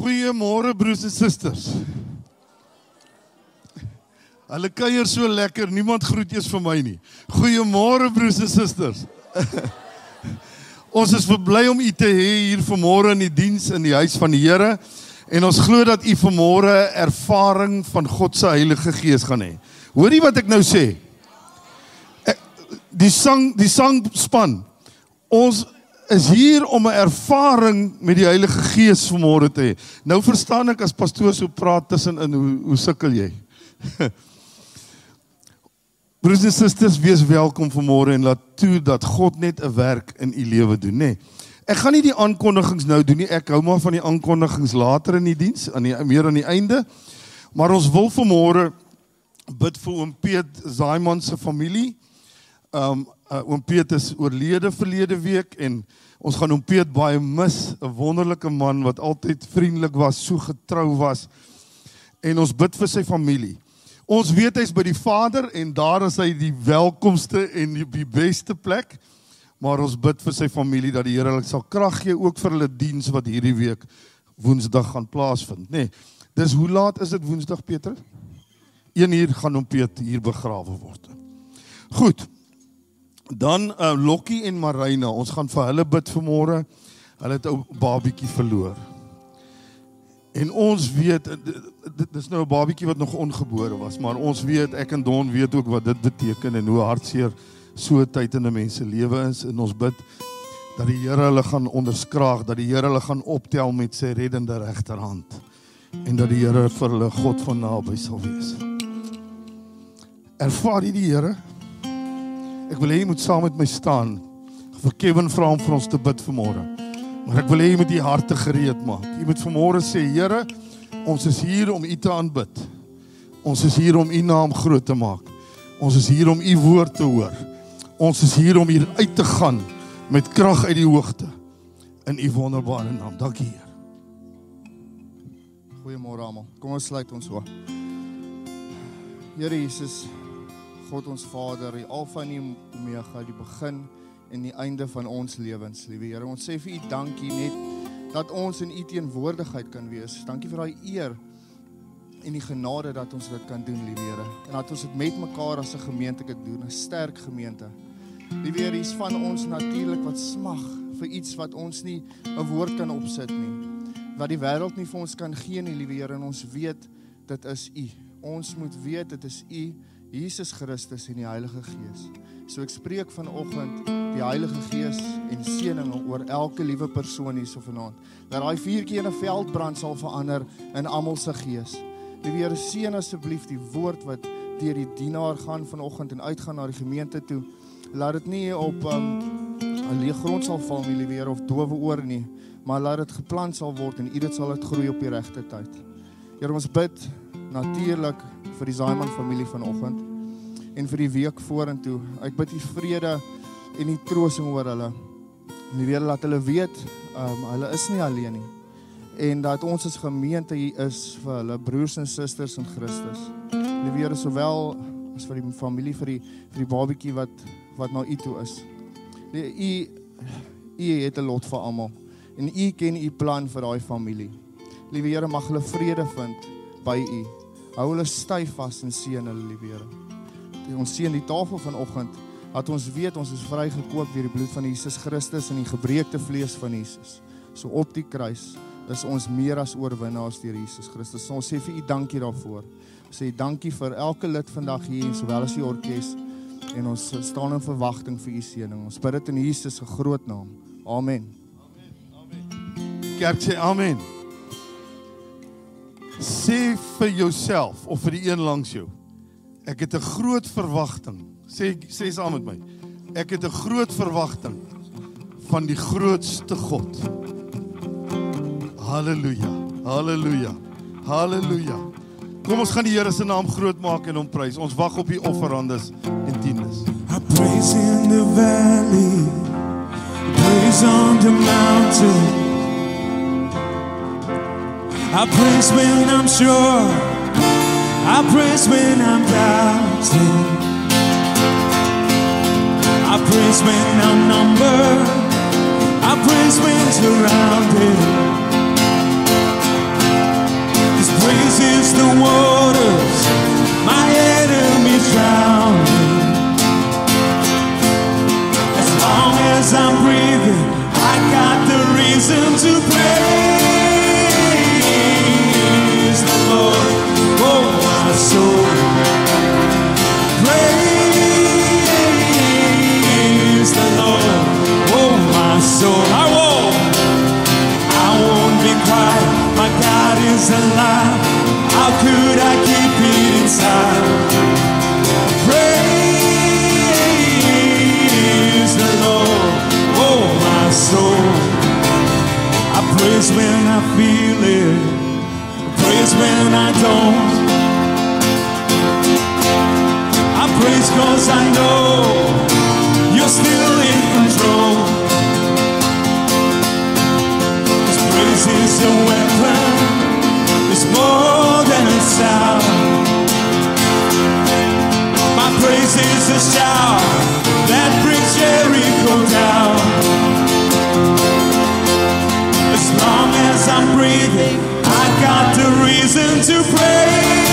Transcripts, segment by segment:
Goeiemôre broers en susters. Hulle kuier so lekker, niemand groet eers vir my nie. Goeiemôre broers en susters. Ons is verbly om u te hê hier vanmôre in die diens in die huis van die Here en ons glo dat u vanmôre ervaring van God se Heilige Gees gaan hê. Hoor jy wat ek nou sê? Die sangspan, ons is hier om 'n ervaring met die Heilige Gees vanmôre te hê. Nou verstaan ek as pastoor so praat tussenin, hoe sukkel jy? Broers en susters, wees welkom vanmôre en laat toe dat God net 'n werk in u lewe doen, nê. Ek gaan nie die aankondigings nou doen nie, ek hou maar van die aankondigings later in die diens, meer aan die einde. Maar ons wil vanmôre bid vir oom Piet Zaiman se familie. Oom Piet is oorlede verlede week en ons gaan oom Piet baie mis, 'n wonderlike man wat altyd vriendelik was, so getrou was. En ons bid vir sy familie. Ons weet hy's by die Vader en daar is hy die welkomste en die beste plek. Maar ons bid vir sy familie dat die Here hulle sal krag gee ook vir hulle diens wat hierdie week Woensdag gaan plaasvind, nê. Dis hoe laat is dit Woensdag, Peter? 1:00 gaan oom Piet hier begrawe word. Goed. Dan Lokkie en Marina, ons gaan vir hulle bid vanmôre. Hulle het 'n babietjie verloor. En ons weet, dit is nou 'n babietjie wat nog ongebore was, maar ons weet, ek en Don weet ook wat dit beteken en hoe hartseer so 'n tyd in 'n mens se lewe is. En ons bid dat die Here hulle gaan onderskraag, dat die Here hulle gaan optel met sy reddende regterhand en dat die Here vir hulle God van naby sal wees. Ervaar jy die Here? Ek wil hê jy moet saam met my staan. Vir Kevin vra om vir ons te bid vanmôre. Maar ek wil hê jy moet die harte gereed maak. Jy moet vanmôre sê, Here, ons is hier om u te aanbid. Ons is hier om u naam groot te maak. Ons is hier om u woord te hoor. Ons is hier om hier uit te gaan met krag uit die hoogte. In u wonderbare naam. Dankie, Heer. Goeiemôre almal. Kom ons sluit ons oë. Here Jesus, God ons Vader, die Alfa en die Omega, die begin en die einde van ons lewens, liewe Here. Ons sê vir u dankie net dat ons in u teenwoordigheid kan wees. Dankie vir daai eer en die genade dat ons dit kan doen, liewe Here. En dat ons dit met mekaar as 'n gemeente kan doen, 'n sterk gemeente. Liewe Here, hier's van ons natuurlik wat smag vir iets wat ons nie 'n woord kan opsit nie. Wat die wêreld nie vir ons kan gee nie, liewe Here, en ons weet dit is u. Ons moet weet dit is u, Jesus Christus en die Heilige Gees. So ek spreek vanoggend die Heilige Gees en seëninge oor elke liewe persoon hier so vanaand. Dat daai vuurtjie in 'n veldbrand sal verander in almal se gees. Liewe Here, seën asseblief die woord wat deur die dienaar gaan vanoggend en uitgaan na die gemeente toe. Laat dit nie op 'n leë grond sal val nie, liewe Here, of dowe oor nie, maar laat dit geplant sal word en u dit sal groei op die regte tyd. Here, ons bid natuurlik vir die Zaiman familie vanoggend en vir die week vorentoe. Ek bid u vrede en die troosting oor hulle. En weer laat hulle weet, hulle is nie alleen nie. En dat ons as gemeente hier is vir hulle broers en susters in Christus. Weer sowel as vir die familie, vir die babietjie wat na u toe is. U het 'n lot vir almal en u ken u plan vir daai familie. Liewe Here, mag hulle vrede vind by u. Hou hulle styf vas en seën hulle, liewe Here. Ons seën die tafel vanoggend, dat ons weet ons is vrygekoop deur die bloed van Jesus Christus en die gebreekte vlees van Jesus. So op die kruis is ons meer as oorwinnaars deur Jesus Christus. So ons sê vir u dankie daarvoor. Ons sê dankie vir elke lid vandag hier, sowel as die orkes, en ons staan in verwagting vir u seëning. Ons bid dit in Jesus se groot naam. Amen. Amen. Kerk sê amen. Sê vir jouself of vir die een langs jou, ek het 'n groot verwagting. Sê saam met my. Ek het 'n groot verwagting van die grootste God. Halleluja. Halleluja. Halleluja. Kom ons gaan die Here se naam groot maak en hom prys. Ons wag op die offerandes en tiendes. I praise in the valley, praise on the mountain. I praise when I'm sure, I praise when I'm doubting. I praise when I'm numbered, I praise when surrounded. praises the waters my enemies drown. As long as I'm breathing, I got the reason to praise the Lord. Oh, my soul, praise the Lord. Oh, my soul, I won't be quiet. My God is alive. How could I keep it inside? Praise the Lord. Oh, my soul. I praise when I feel it. I praise when I don't. I praise 'cause I know you're still in control. This praise is a weapon. It's more than a sound. My praise is a shout that brings Jericho down. As long as I'm breathing, I got the reason to praise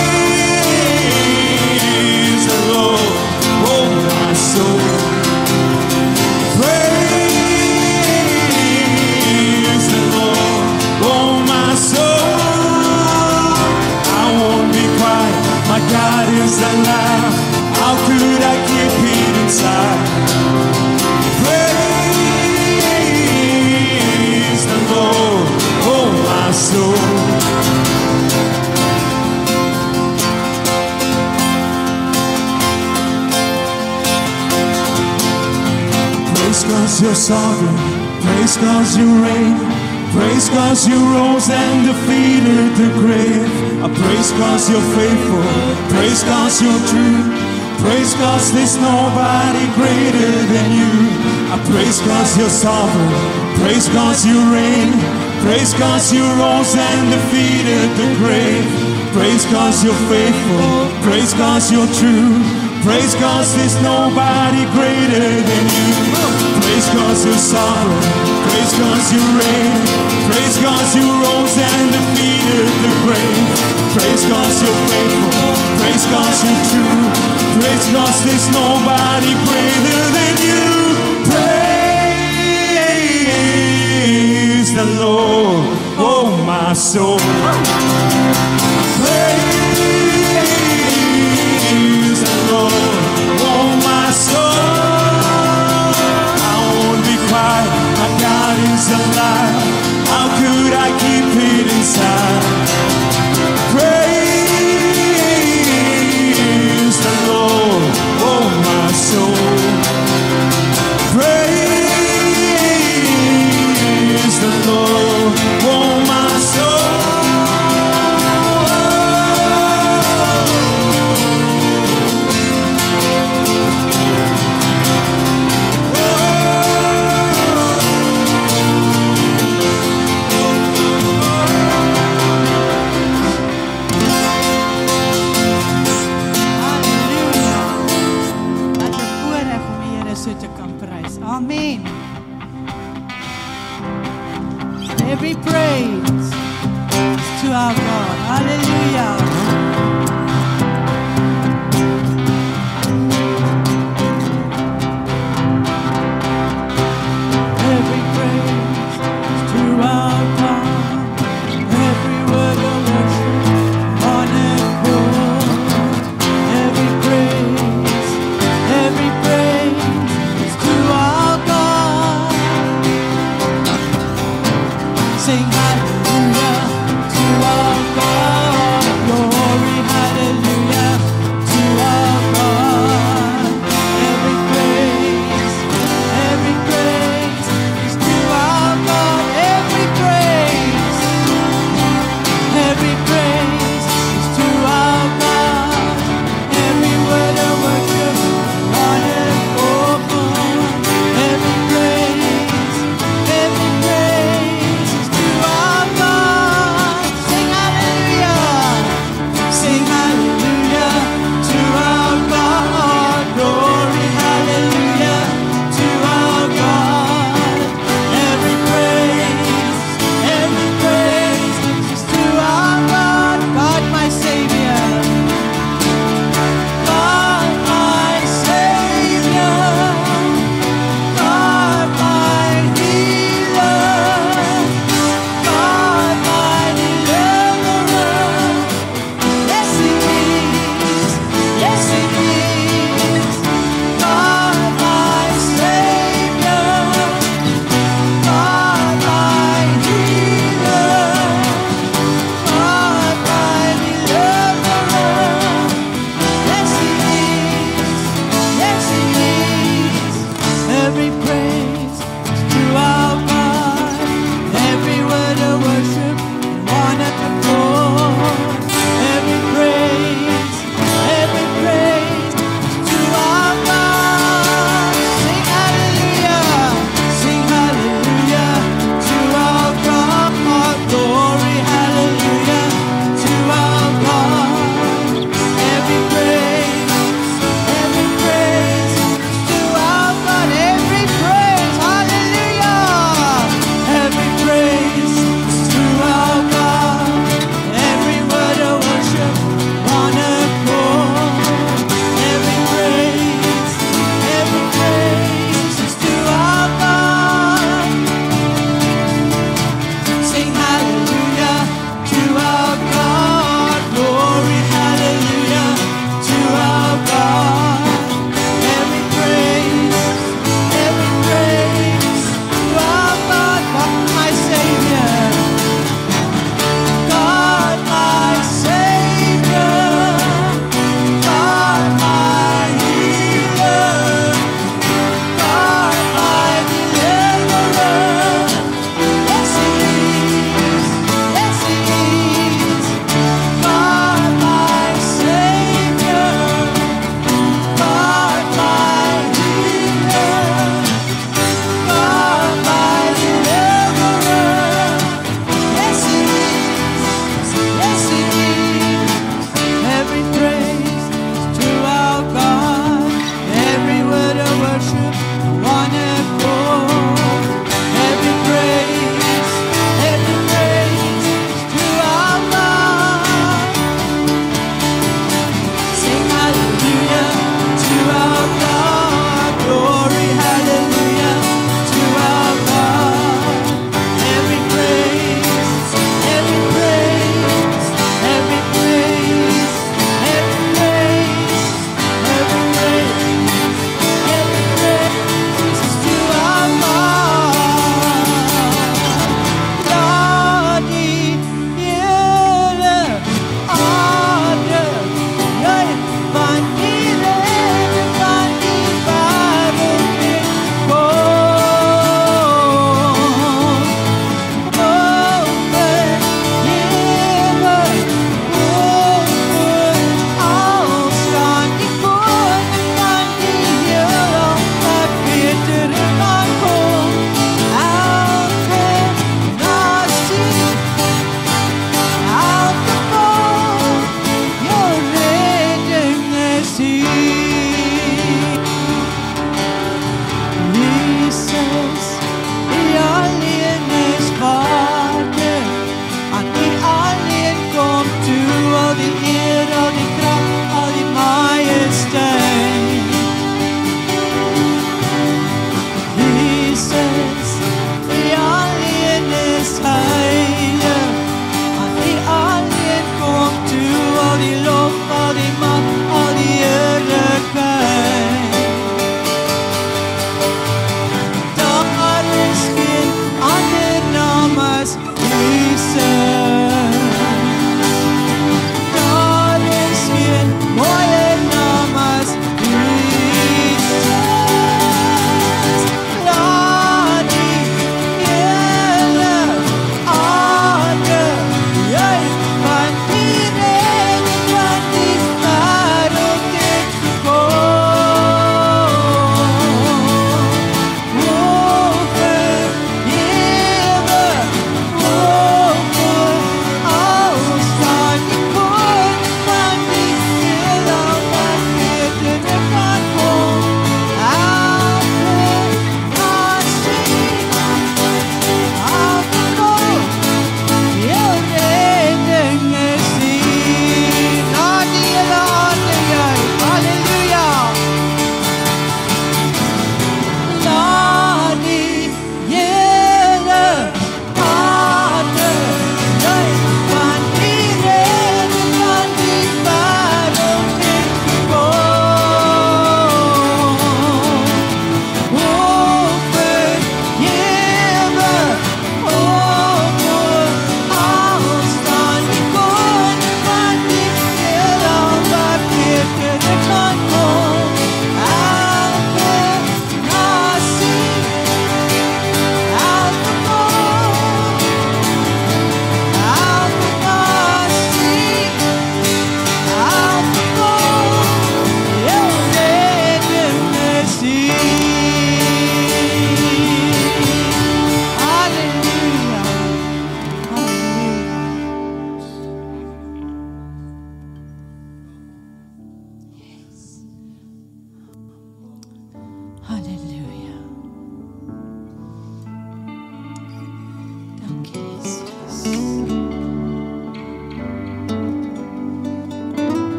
the Lord. Oh, my soul, praise the Lord. Oh, my soul, I won't be quiet. My God is alive. How could I keep it inside? Praise the Lord. Oh, my soul. Praise 'cause you're sovereign. Praise 'cause you reign. Praise 'cause you rose and defeated the grave. I praise 'cause you're faithful. Praise 'cause you're true. Praise 'cause there's nobody greater than you. I praise 'cause you're sovereign. Praise 'cause you reign. Praise 'cause you rose and defeated the grave. Praise 'cause you're faithful. Praise 'cause you're true. Praise 'cause there's nobody greater than you. Praise 'cause you're sovereign. Praise 'cause you reign. Praise 'cause you rose and defeated the grave. Praise 'cause you're faithful. Praise 'cause you're true. Praise 'cause there's nobody greater than you. Praise the Lord, oh my soul. Praise the Lord, oh my soul. I won't be quiet, my God is alive. How could I keep it inside? Praise the Lord, oh my soul. Praise the Lord, oh my soul. Amen. Every praise is to our God. Hallelujah. Every praise is to our God. Every word of worship, honor and glory. Every praise is to our God. Sing hallelujah to our God, Lord.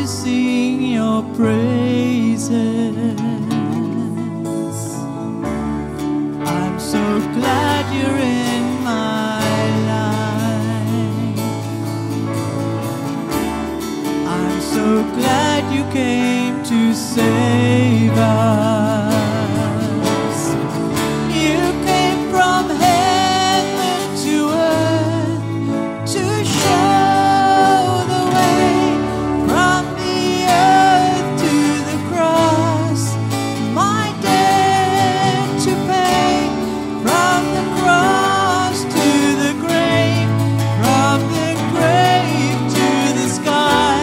to sing your praises. I'm so glad you're in my life. I'm so glad you came to save us. You came from heaven to earth to show the way, from the earth to the cross, my debt to pay, from the cross to the grave, from the grave to the sky.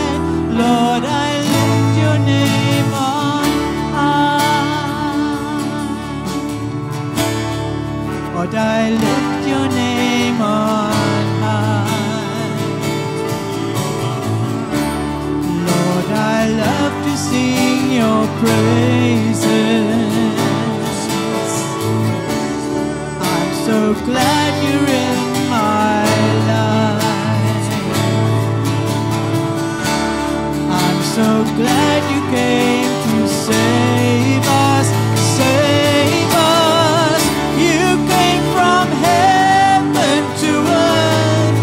Lord, I lift your name on high. Lord, I lift your name on high. Lord, I love to sing your praises. I'm so glad you're in my life. I'm so glad you came to save us, save us. You came from heaven to earth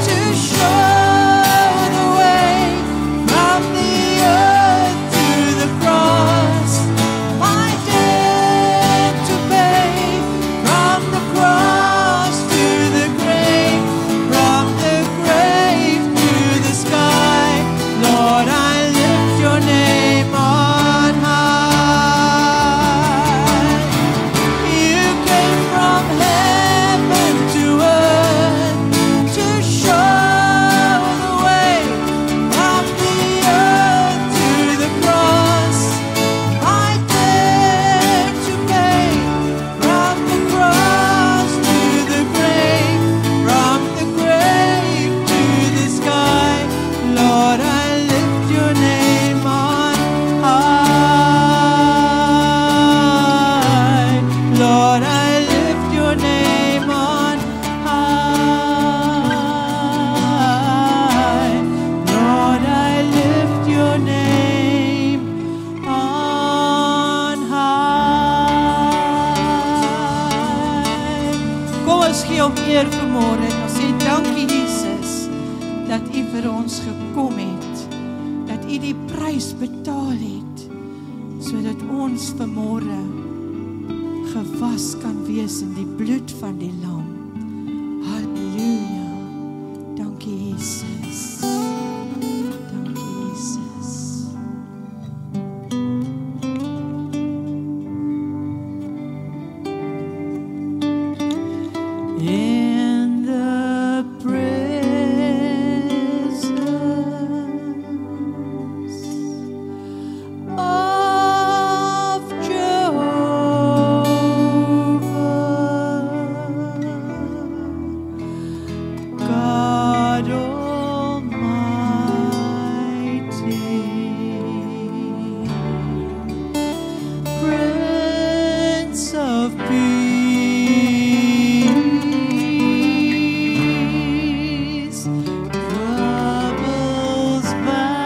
to show the way, from the earth to the cross, my debt to pay, from the cross to the grave, from the grave to the sky. Lord, I lift your name on high. You came from heaven to earth to show the way, from the earth to the cross, my debt to pay, from the cross to the grave, from the grave to the sky. Lord, I lift your name on high. Lord, I lift your name on high. Lord, I lift your name on high. Kom ons gee hom eer vanmôre en ons sê dankie Jesus dat u vir ons gekom het, dat u die prys betaal het, sodat ons vanmôre gewas kan wees in die bloed van die lam. Halleluja. Dankie Jesus. Dankie Jesus. In the presence of Jehovah, God Almighty, Prince of Peace, troubles vanish,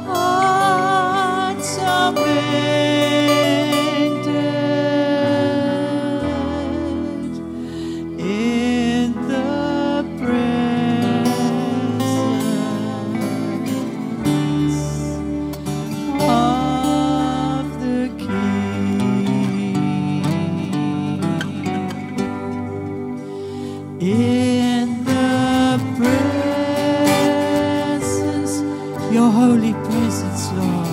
hearts are mended in the presence of the King. In the presence, your holy presence, Lord.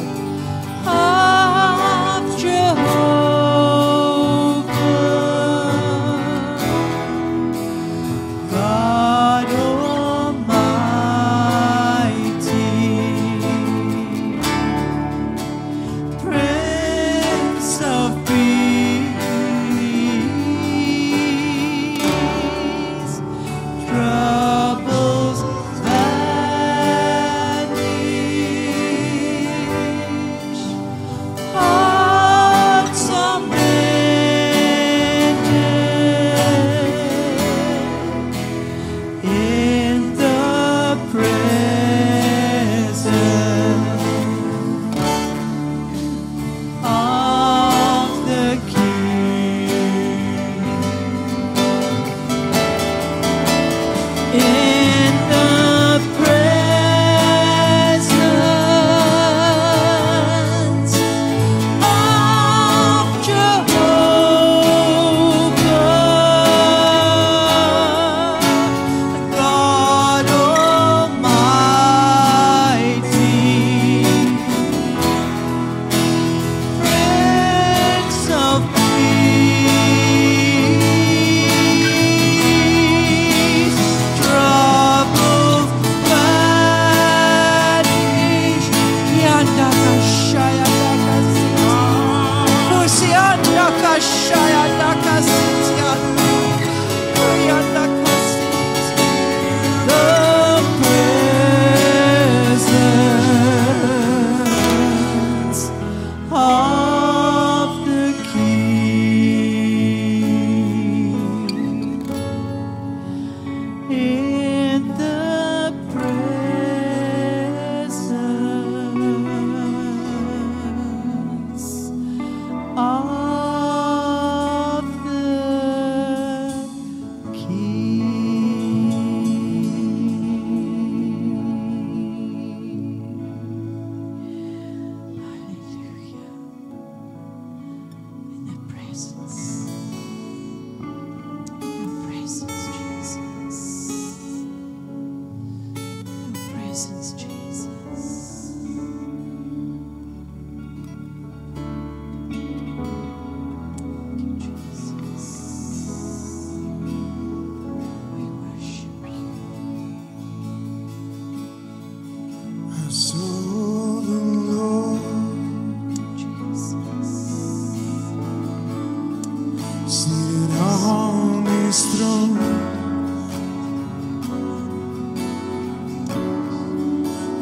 His throne.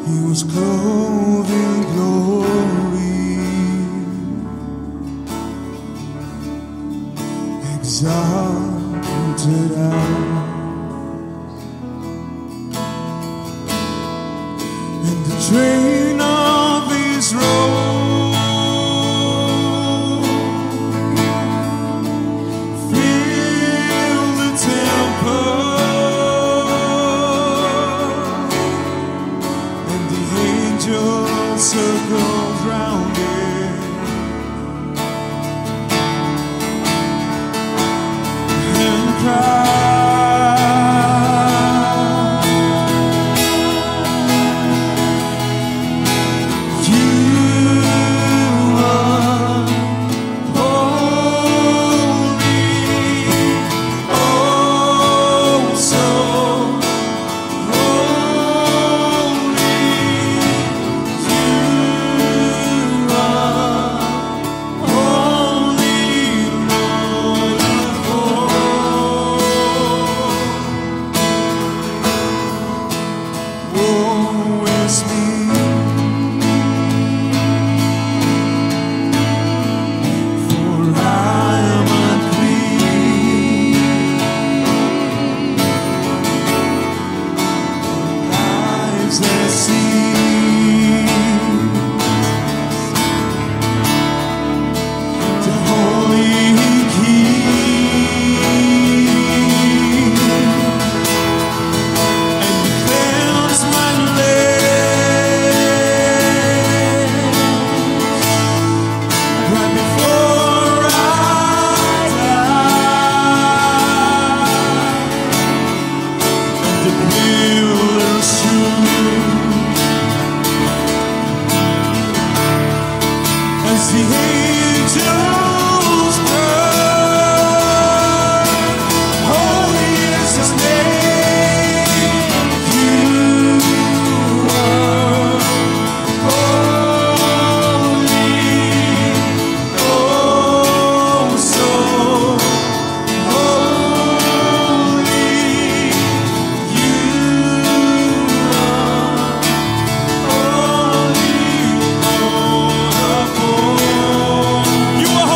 He was clothed in glory, exalted out, and the train of His robe filled the temple. Circled round it and cried, You are holy, oh so You are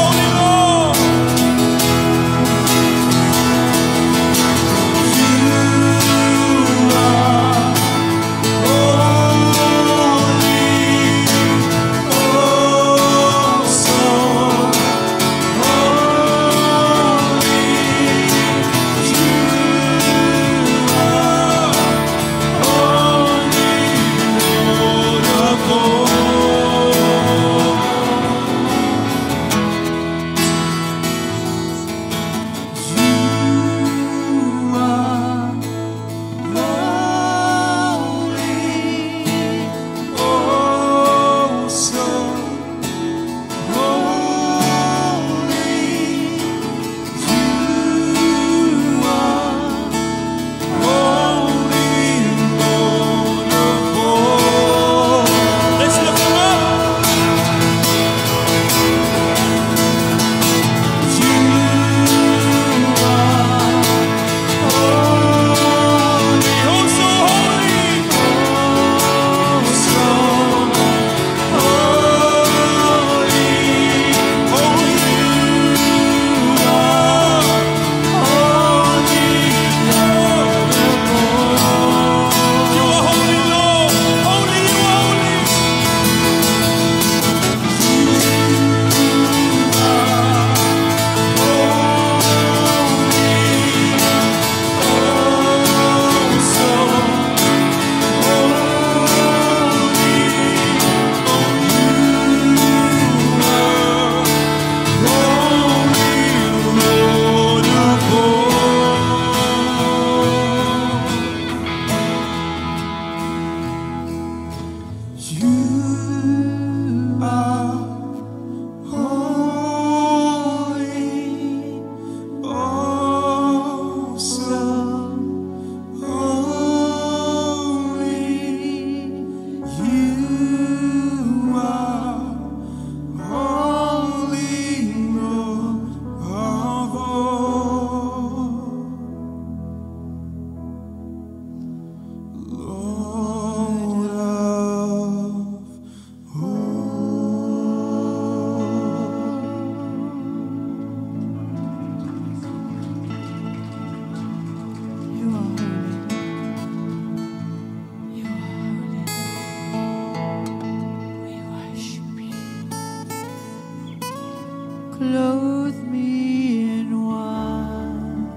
Clothe me in white,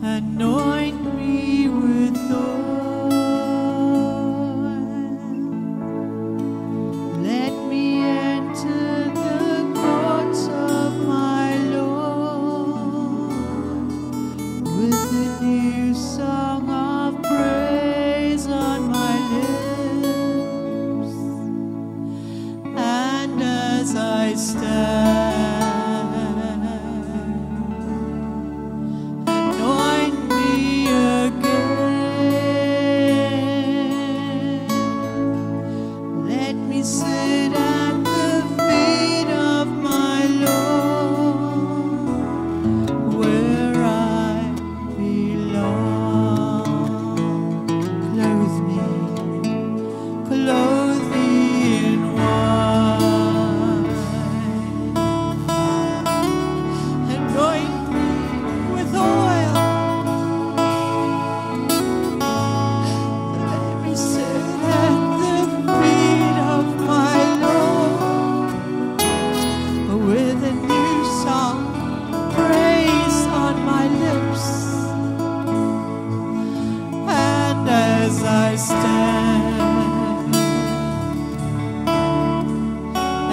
anoint me with oil, let me enter the courts of my Lord with a new song of praise on my lips. And as I stand, anoint me again. Let me sit at the feet of my Lord, where I belong. Clothe me in white, anoint me with oil, let me sit at the feet of my Lord with a new song, praise on my lips. And as I stand,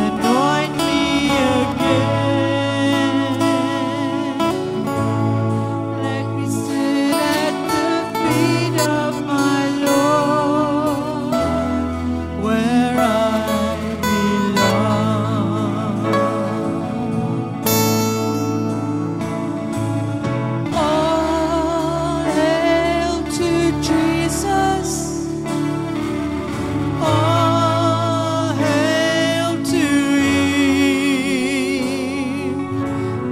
anoint me again. Let me sit at the feet of my Lord, where I belong. All hail to Jesus. All hail to Him.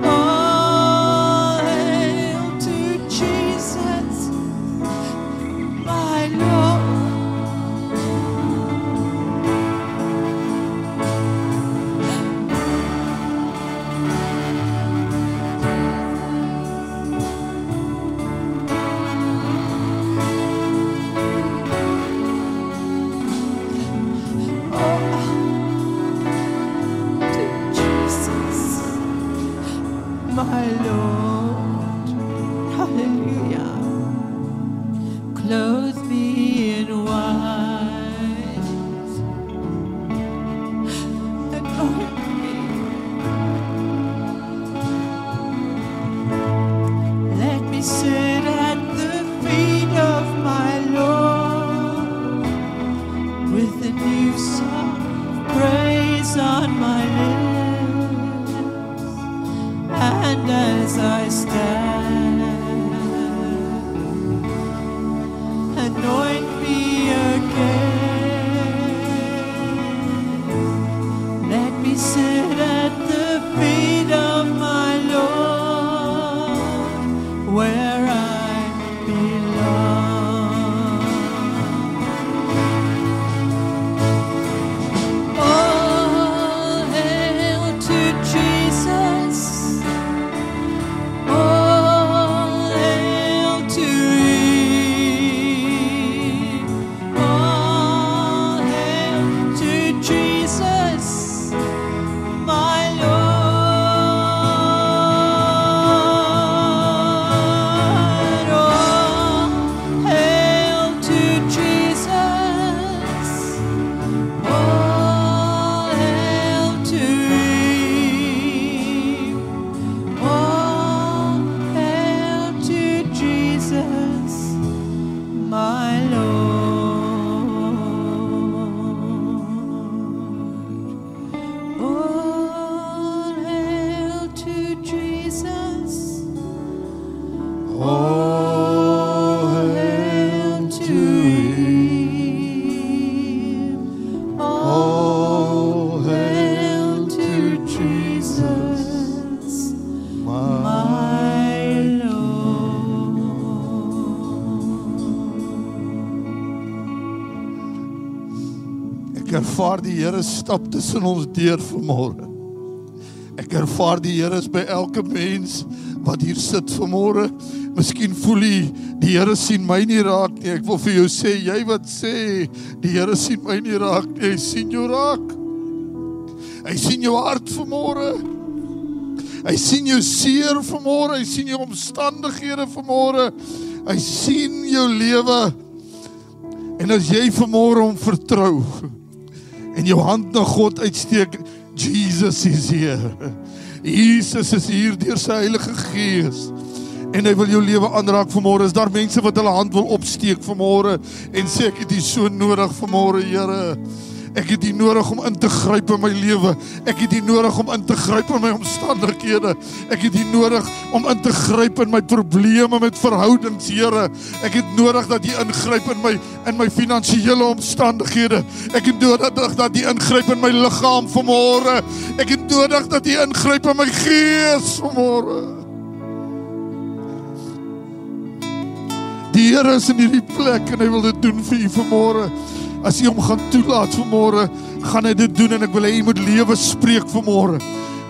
All hail to Jesus, my Lord. To Jesus, my Lord. Hallelujah. Clothe me in white, anoint me, let me sit at the feet of my Lord with a new song, praise on my lips. And as I stand, anoint me again. Let me sit at the feet of my Lord, where I belong. All hail to Jesus. All hail to Him. All hail to Jesus, my Lord. All hail to Jesus. All hail to Him. All hail to Jesus, my Lord. All hail to Jesus. All hail to Him. All hail to Jesus, my Lord. Ek ervaar die Here stap tussen ons deur vanmôre. Ek ervaar die Here is by elke mens wat hier sit vanmôre. Miskien voel jy die Here sien my nie raak nie. Ek wil vir jou sê, jy wat sê die Here sien my nie raak nie, hy sien jou raak. Hy sien jou hart vanmôre. Hy sien jou seer vanmôre, hy sien jou omstandighede vanmôre. Hy sien jou lewe. En as jy vanmôre hom vertrou en jou hand na God uitsteek, Jesus is hier. Jesus is hier deur sy Heilige Gees. En hy wil jou lewe aanraak vanmôre. Is daar mense wat hulle hand wil opsteek vanmôre en sê ek het U so nodig vanmôre, Here. Ek het U nodig om in te gryp in my lewe. Ek het U nodig om in te gryp in my omstandighede. Ek het U nodig om in te gryp in my probleme met verhoudings, Here. Ek het nodig dat U ingryp in my finansiële omstandighede. Ek het nodig dat U ingryp in my liggaam vanmôre. Ek het nodig dat U ingryp in my gees vanmôre. Die Here is in hierdie plek en hy wil dit doen vir U vanmôre. As U hom gaan toelaat vanmôre, gaan hy dit doen en ek wil hê U moet lewe spreek vanmôre.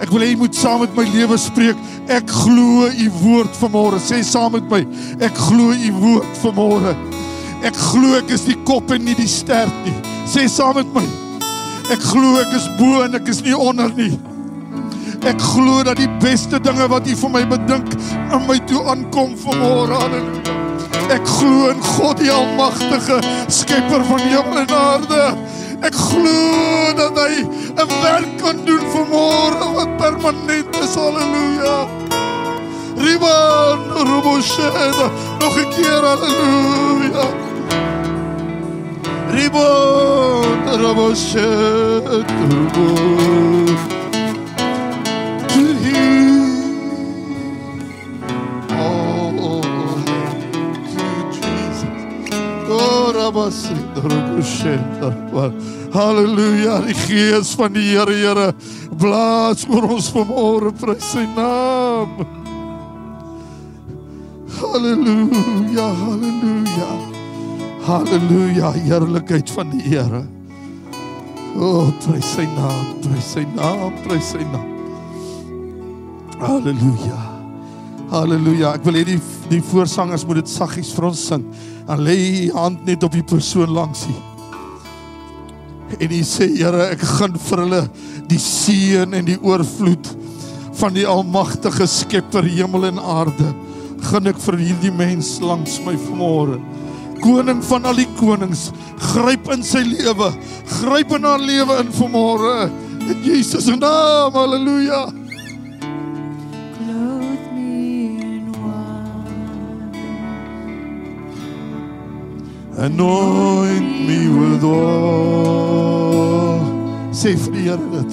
Ek wil hê U moet saam met my lewe spreek. Ek glo U woord vanmôre. Sê saam met my, ek glo U woord vanmôre. Ek glo ek is die kop en nie die stert nie. Sê saam met my, ek glo ek is bo en ek is nie onder nie. Ek glo dat die beste dinge wat U vir my bedink aan my toe aankom vanmôre. Halleluja. Ek glo in God die almagtige, skepper van hemel en aarde. Ek glo dat hy 'n werk kan doen vanmôre wat permanent is. Halleluja. Riban Robosheda, nog 'n keer halleluja. Riban Robosheda. Halleluja, die Gees van die Here, blaas oor ons vanmôre, prys sy naam. Halleluja, halleluja, halleluja, heerlikheid van die Here. O, prys sy naam, prys sy naam, prys sy naam. Halleluja, halleluja. Ek wil hê die voorsangers moet dit saggies vir ons sing. Dan lê jy hand net op die persoon langs jy. En jy sê, Here, ek gaan vir hulle die seën en die oorvloed van die almagtige skepper hemel en aarde. Gaan ek vir hierdie mens langs my vanmôre. Koning van al die konings, gryp in sy lewe, gryp in haar lewe in vanmôre. In Jesus se naam, halleluja. Anoint me with oil. Sê vir die Here dit.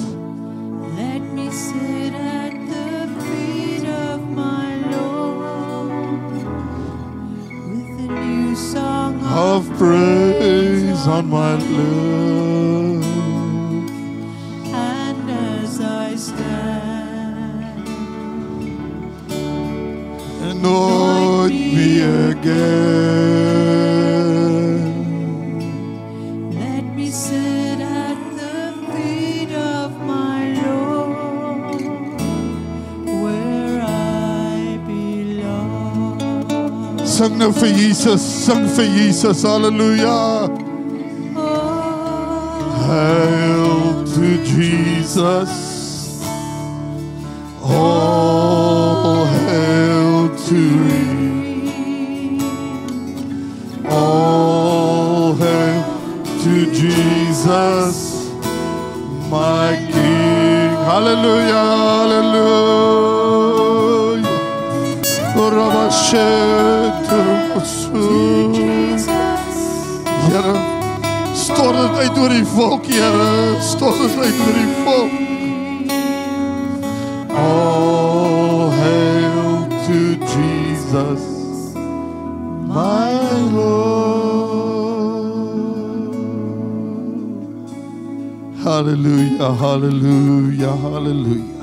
Let me sit at the feet of my Lord with a new song of praise on my lips. And as I stand, anoint me again. Sing nou vir Jesus, sing vir Jesus, halleluja. Hail to Jesus. All hail to Him. All hail to Jesus, my King. Hallelujah, hallelujah. Here, stort het uit oor die volk, Here, stort het uit oor die volk. All hail to Jesus, my Lord. Hallelujah, hallelujah, hallelujah.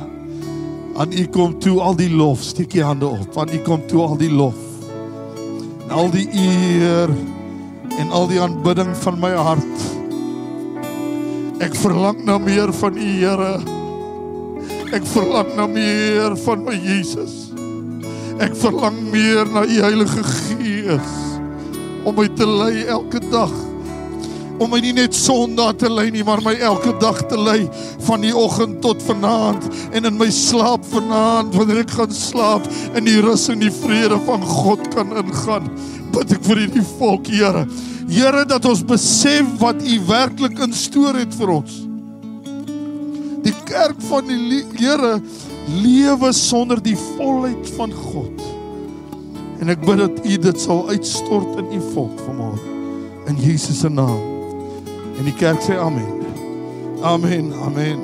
Aan U kom toe al die lof, steek jy hande op. Aan U kom toe al die lof. En al die eer en al die aanbidding van my hart. Ek verlang na meer van U, Here. Ek verlang na meer van my Jesus. Ek verlang meer na U Heilige Gees om my te lei elke dag. om my nie net Sondag te lei nie, maar my elke dag te lei, van die oggend tot vanaand, en in my slaap vanaand, wanneer ek gaan slaap, in die rus en die vrede van God kan ingaan. Bid ek vir hierdie volk, Here. Here, dat ons besef wat U werklik instoor het vir ons. Die kerk van die Here lewe sonder die volheid van God. En ek bid dat U dit sal uitstort in U volk vanmôre. In Jesus se naam. En die kerk sê amen. Amen, amen.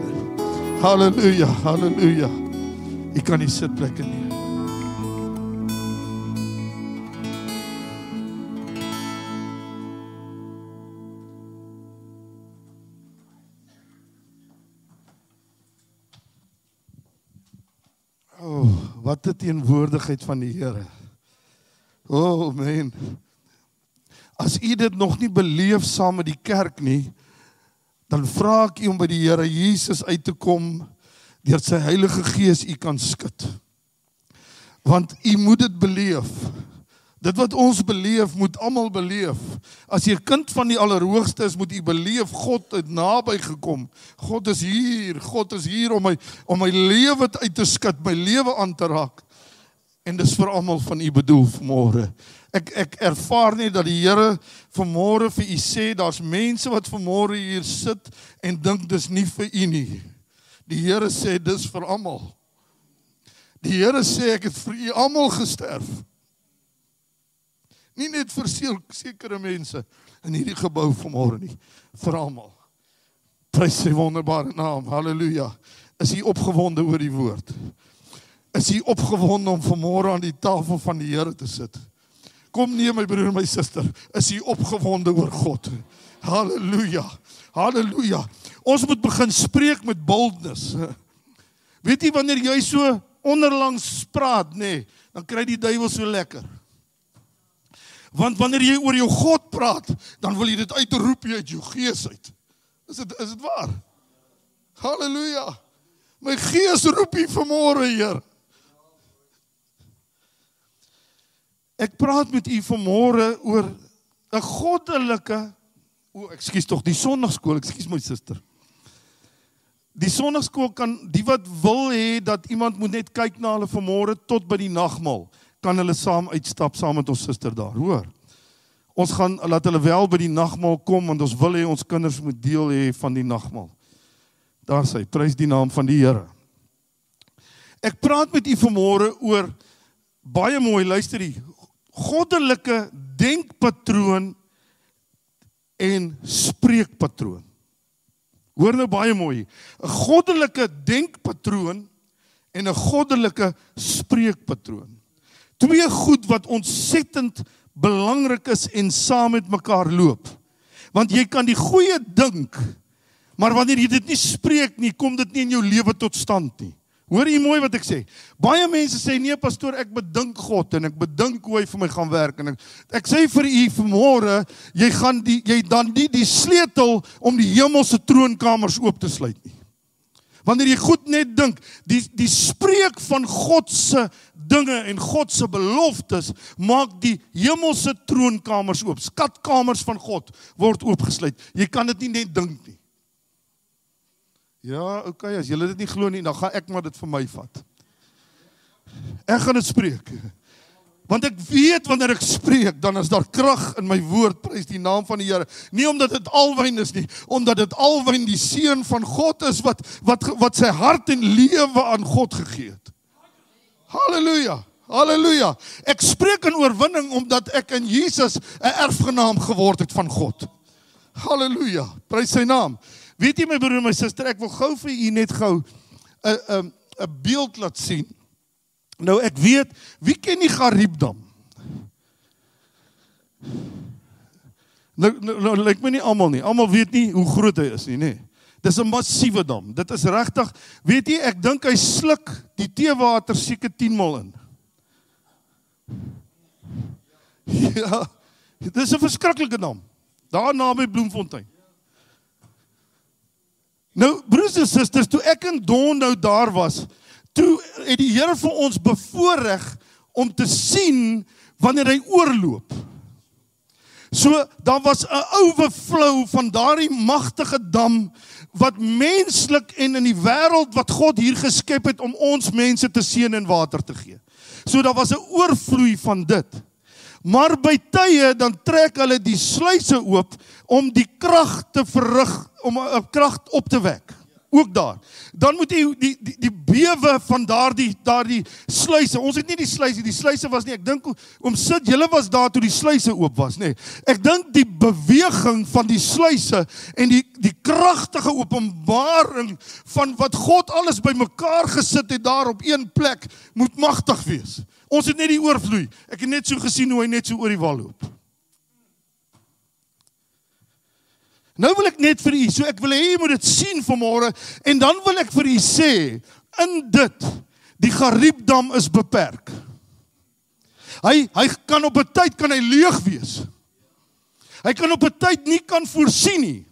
Halleluja, halleluja. U kan die sitplekke neem. Oh, wat 'n teenwoordigheid van die Here. Oh man. As u dit nog nie beleef saam met die kerk nie, dan vra ek u om by die Here Jesus uit te kom, deur sy Heilige Gees u kan skud. Want u moet dit beleef. Dit wat ons beleef, moet almal beleef. As jy 'n kind van die Allerhoogste is, moet jy beleef, God het naby gekom. God is hier om my lewe uit te skud, my lewe aan te raak. En dis vir almal van u bedoel vanmôre. Ek ervaar net dat die Here vanmôre vir u sê, daar's mense wat vanmôre hier sit en dink dis nie vir u nie. Die Here sê dis vir almal. Die Here sê ek het vir u almal gesterf. Nie net vir sekere mense in hierdie gebou vanmôre nie, vir almal. Prys sy wonderbare naam, halleluja. Is jy opgewonde oor die woord? Is jy opgewonde om vanmôre aan die tafel van die Here te sit? Kom neem my broer en my suster, is jy opgewonde oor God? Halleluja, halleluja. Ons moet begin spreek met boldness. Weet jy, wanneer jy so onderlangs praat, nee, dan kry die duiwel so lekker. Want wanneer jy oor jou God praat, dan wil jy dit uitroep uit jou gees uit. Is dit waar? Halleluja. My gees roep U vanmôre, Heer. Ek praat met U vanmôre oor 'n goddelike, die Sondagskool, ekskuus my suster. Die Sondagskool kan, die wat wil hê dat iemand moet net kyk na hulle vanmôre tot by die nagmaal, kan hulle saam uitstap, saam met ons suster daar, hoor. Ons gaan, laat hulle wel by die nagmaal kom, want ons wil hê ons kinders moet deel hê van die nagmaal. Daar sê, prys die naam van die Here. Ek praat met u vanmôre oor, baie mooi, luister hier, goddelike denkpatroon en spreekpatroon. Hoor nou baie mooi, 'n goddelike denkpatroon en 'n goddelike spreekpatroon. Twee goed wat ontsettend belangrik is en saam met mekaar loop. Want jy kan die goeie dink, maar wanneer jy dit nie spreek nie, kom dit nie in jou lewe tot stand nie. Hoor jy mooi wat ek sê? Baie mense sê, nee pastoor, ek bedink God en ek bedink hoe hy vir my gaan werk. En ek sê vir u vanmôre, jy dan nie die sleutel om die hemelse troonkamers oop te sluit nie. Wanneer jy goed net dink, die spreek van God se dinge en God se beloftes maak die hemelse troonkamers oop. Skatkamers van God word oopgesluit. Jy kan dit nie net dink nie. Ja, okay, as julle dit nie glo nie, dan gaan ek maar dit vir my vat. Ek gaan dit spreek. Want ek weet wanneer ek spreek, dan is daar krag in my woord, prys die naam van die Here. Nie omdat dit alwyn is nie, omdat dit alwyn die seun van God is, wat sy hart en lewe aan God gegee het. Halleluja, halleluja. Ek spreek in oorwinning, omdat ek in Jesus 'n erfgenaam geword het van God. Halleluja, prys sy naam. Weet jy my broer en my suster, ek wil gou vir u net gou 'n beeld laat sien. Nou ek weet, wie ken die Gariepdam? Nou lyk my nie almal nie. Almal weet nie hoe groot hy is nie, nê. Dis 'n massiewe dam. Dit is regtig, weet jy, ek dink hy sluk die teewater seker 10 maal in. Ja, dit is 'n verskriklike dam. Daar naby Bloemfontein. Nou, broers en susters, toe ek in Dondou daar was, toe het die Here vir ons bevoorreg om te sien wanneer hy oorloop. So, daar was 'n overflow van daardie magtige dam, wat menslik en in die wêreld wat God hier geskep het, om ons mense te seën en water te gee. So, daar was 'n oorvloei van dit. Maar by tye, dan trek hulle die sluise oop, om die krag te verrig, om 'n krag op te wek. Ook daar. Dan moet jy die bewe van daardie sluise. Ons het nie die sluise was nie. Ek dink Sid, julle was daar toe die sluise oop was, nê. Ek dink die beweging van die sluise en die kragtige openbaring van wat God alles bymekaar gesit het daar op een plek, moet magtig wees. Ons het net die oorvloei. Ek het net so gesien hoe hy net so oor die wal loop. Nou wil ek net vir u, so ek wil hê jy moet dit sien vanmôre, en dan wil ek vir u sê, in dit, die Gariepdam is beperk. Hy kan op 'n tyd kan hy leeg wees. Hy kan op 'n tyd nie kan voorsien nie.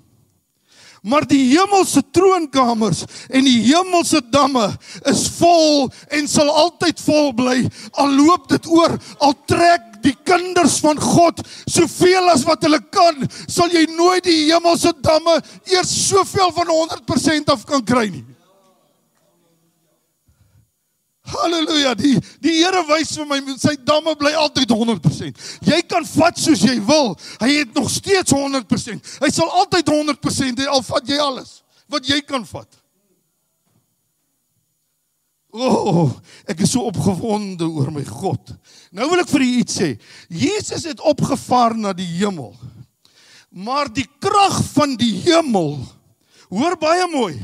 Maar die hemelse troonkamers en die hemelse damme is vol en sal altyd vol bly, al loop dit oor, al trek die kinders van God soveel as wat hulle kan, sal jy nooit die hemelse damme eers soveel van 100% af kan kry nie. Halleluja, die Here wys vir my, sy damme bly altyd 100%. Jy kan vat soos jy wil, hy het nog steeds 100%. Hy sal altyd 100% hê, al vat jy alles, wat jy kan vat. Ek is so opgewonde oor my God. Nou wil ek vir u iets sê, Jesus het opgevaar na die hemel, maar die krag van die hemel, hoor baie mooi,